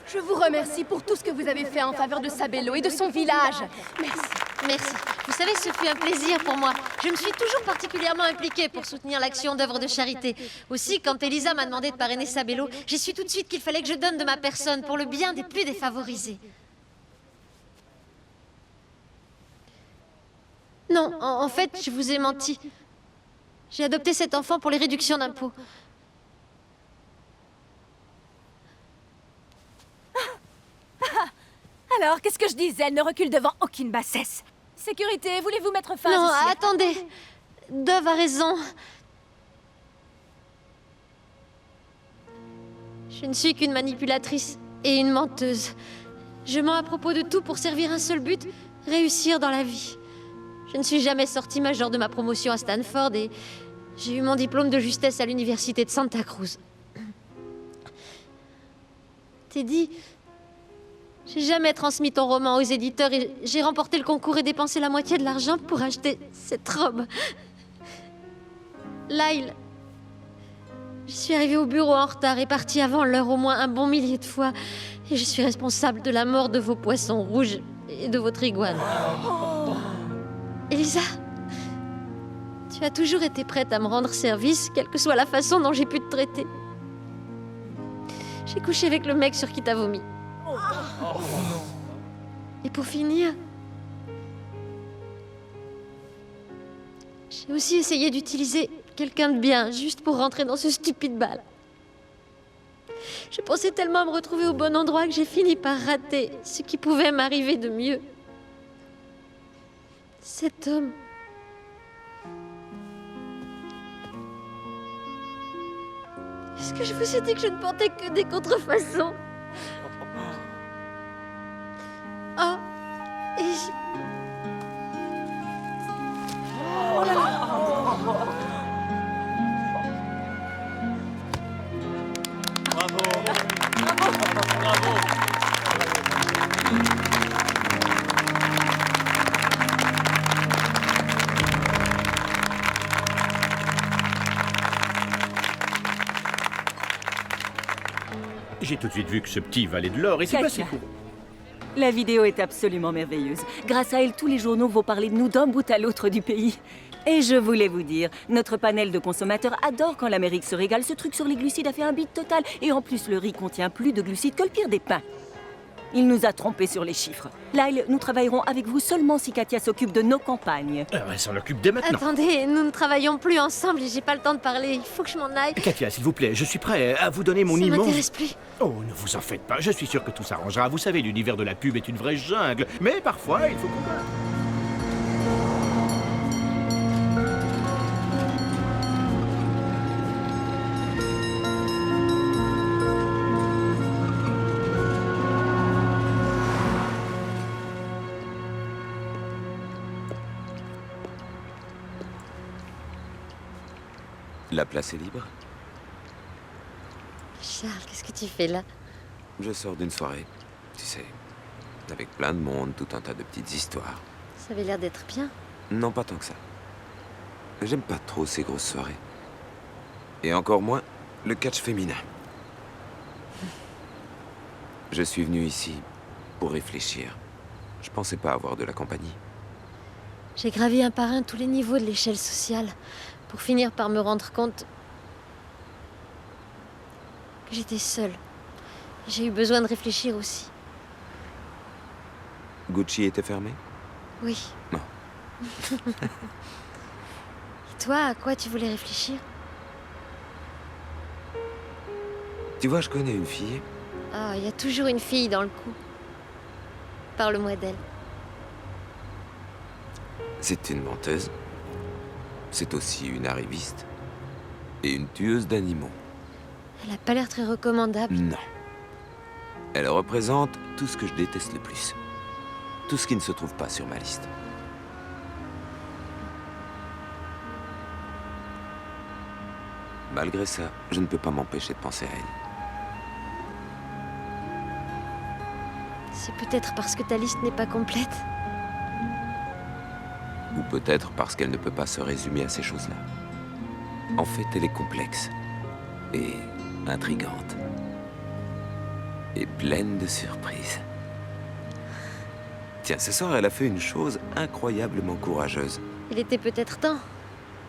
je vous remercie pour tout ce que vous avez fait en faveur de Sabelo et de son village. Merci. Merci. Vous savez, ce fut un plaisir pour moi. Je me suis toujours particulièrement impliquée pour soutenir l'action d'œuvres de charité. Aussi, quand Elisa m'a demandé de parrainer Sabelo, j'ai su tout de suite qu'il fallait que je donne de ma personne pour le bien des plus défavorisés. Non, en fait, je vous ai menti. J'ai adopté cet enfant pour les réductions d'impôts. Alors, qu'est-ce que je disais? Elle ne recule devant aucune bassesse. Sécurité, voulez-vous mettre fin Non, à ceci? attendez. Dove a raison. Je ne suis qu'une manipulatrice et une menteuse. Je mens à propos de tout pour servir un seul but, réussir dans la vie. Je ne suis jamais sortie majeure de ma promotion à Stanford et j'ai eu mon diplôme de justesse à l'université de Santa Cruz. Teddy, j'ai jamais transmis ton roman aux éditeurs et j'ai remporté le concours et dépensé la moitié de l'argent pour acheter cette robe. Lyle, je suis arrivée au bureau en retard et partie avant l'heure au moins un bon millier de fois. Et je suis responsable de la mort de vos poissons rouges et de votre iguane. Elisa, tu as toujours été prête à me rendre service, quelle que soit la façon dont j'ai pu te traiter. J'ai couché avec le mec sur qui t'as vomi. Et pour finir, j'ai aussi essayé d'utiliser quelqu'un de bien, juste pour rentrer dans ce stupide bal. Je pensais tellement à me retrouver au bon endroit que j'ai fini par rater ce qui pouvait m'arriver de mieux. Cet homme... Est-ce que je vous ai dit que je ne portais que des contrefaçons? Oh, et Bravo. Bravo. J'ai tout de suite vu que ce petit valait de l'or et c'est pas si court. La vidéo est absolument merveilleuse. Grâce à elle, tous les journaux vont parler de nous d'un bout à l'autre du pays. Et je voulais vous dire, notre panel de consommateurs adore quand l'Amérique se régale. Ce truc sur les glucides a fait un bide total. Et en plus, le riz contient plus de glucides que le pire des pains. Il nous a trompés sur les chiffres. Lyle, nous travaillerons avec vous seulement si Katia s'occupe de nos campagnes. Elle s'en occupe dès maintenant. attendez, nous ne travaillons plus ensemble et j'ai pas le temps de parler. Il faut que je m'en aille. Katia, s'il vous plaît, je suis prêt à vous donner mon Ça immense... m'intéresse plus. Oh, ne vous en faites pas, je suis sûr que tout s'arrangera. Vous savez, l'univers de la pub est une vraie jungle. Mais parfois, il faut combattre. La place est libre. Charles, qu'est-ce que tu fais là? Je sors d'une soirée, tu sais, avec plein de monde, tout un tas de petites histoires. Ça avait l'air d'être bien. Non, pas tant que ça. J'aime pas trop ces grosses soirées. Et encore moins le catch féminin. Je suis venu ici pour réfléchir. Je pensais pas avoir de la compagnie. J'ai gravi un par un tous les niveaux de l'échelle sociale pour finir par me rendre compte que j'étais seule. J'ai eu besoin de réfléchir aussi. Gucci était fermé? Oui. Non. Et toi, à quoi tu voulais réfléchir? Tu vois, je connais une fille. Ah, il y a toujours une fille dans le coup. Parle-moi d'elle. C'est une menteuse. C'est aussi une arriviste. Et une tueuse d'animaux. Elle a pas l'air très recommandable. Non. Elle représente tout ce que je déteste le plus. Tout ce qui ne se trouve pas sur ma liste. Malgré ça, je ne peux pas m'empêcher de penser à elle. C'est peut-être parce que ta liste n'est pas complète. Ou peut-être parce qu'elle ne peut pas se résumer à ces choses-là. En fait, elle est complexe. Et intrigante. Et pleine de surprises. Tiens, ce soir, elle a fait une chose incroyablement courageuse. Il était peut-être temps.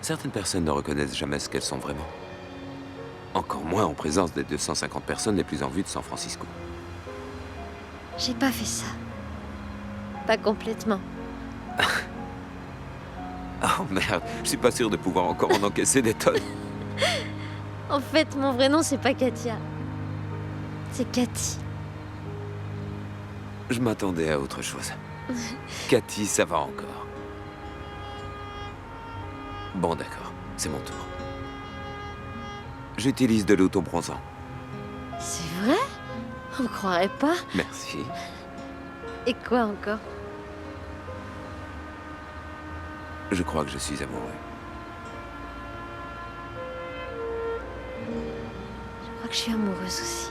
Certaines personnes ne reconnaissent jamais ce qu'elles sont vraiment. Encore moins en présence des 250 personnes les plus en vue de San Francisco. J'ai pas fait ça. Pas complètement. Oh merde, je suis pas sûr de pouvoir encore en encaisser des tonnes. En fait, mon vrai nom, c'est pas Katia. C'est Cathy. Je m'attendais à autre chose. Cathy, ça va encore. Bon, d'accord. C'est mon tour. J'utilise de l'autobronzant. C'est vrai? On croirait pas. Merci. Et quoi encore? Je crois que je suis amoureux. Je crois que je suis amoureuse aussi.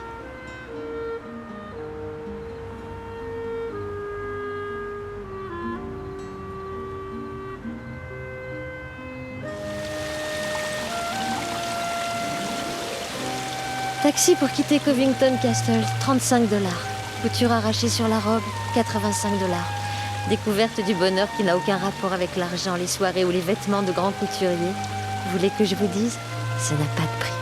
Taxi pour quitter Covington Castle, 35 $. Couture arrachée sur la robe, 85 $. Découverte du bonheur qui n'a aucun rapport avec l'argent, les soirées ou les vêtements de grands couturiers. Vous voulez que je vous dise? Ça n'a pas de prix.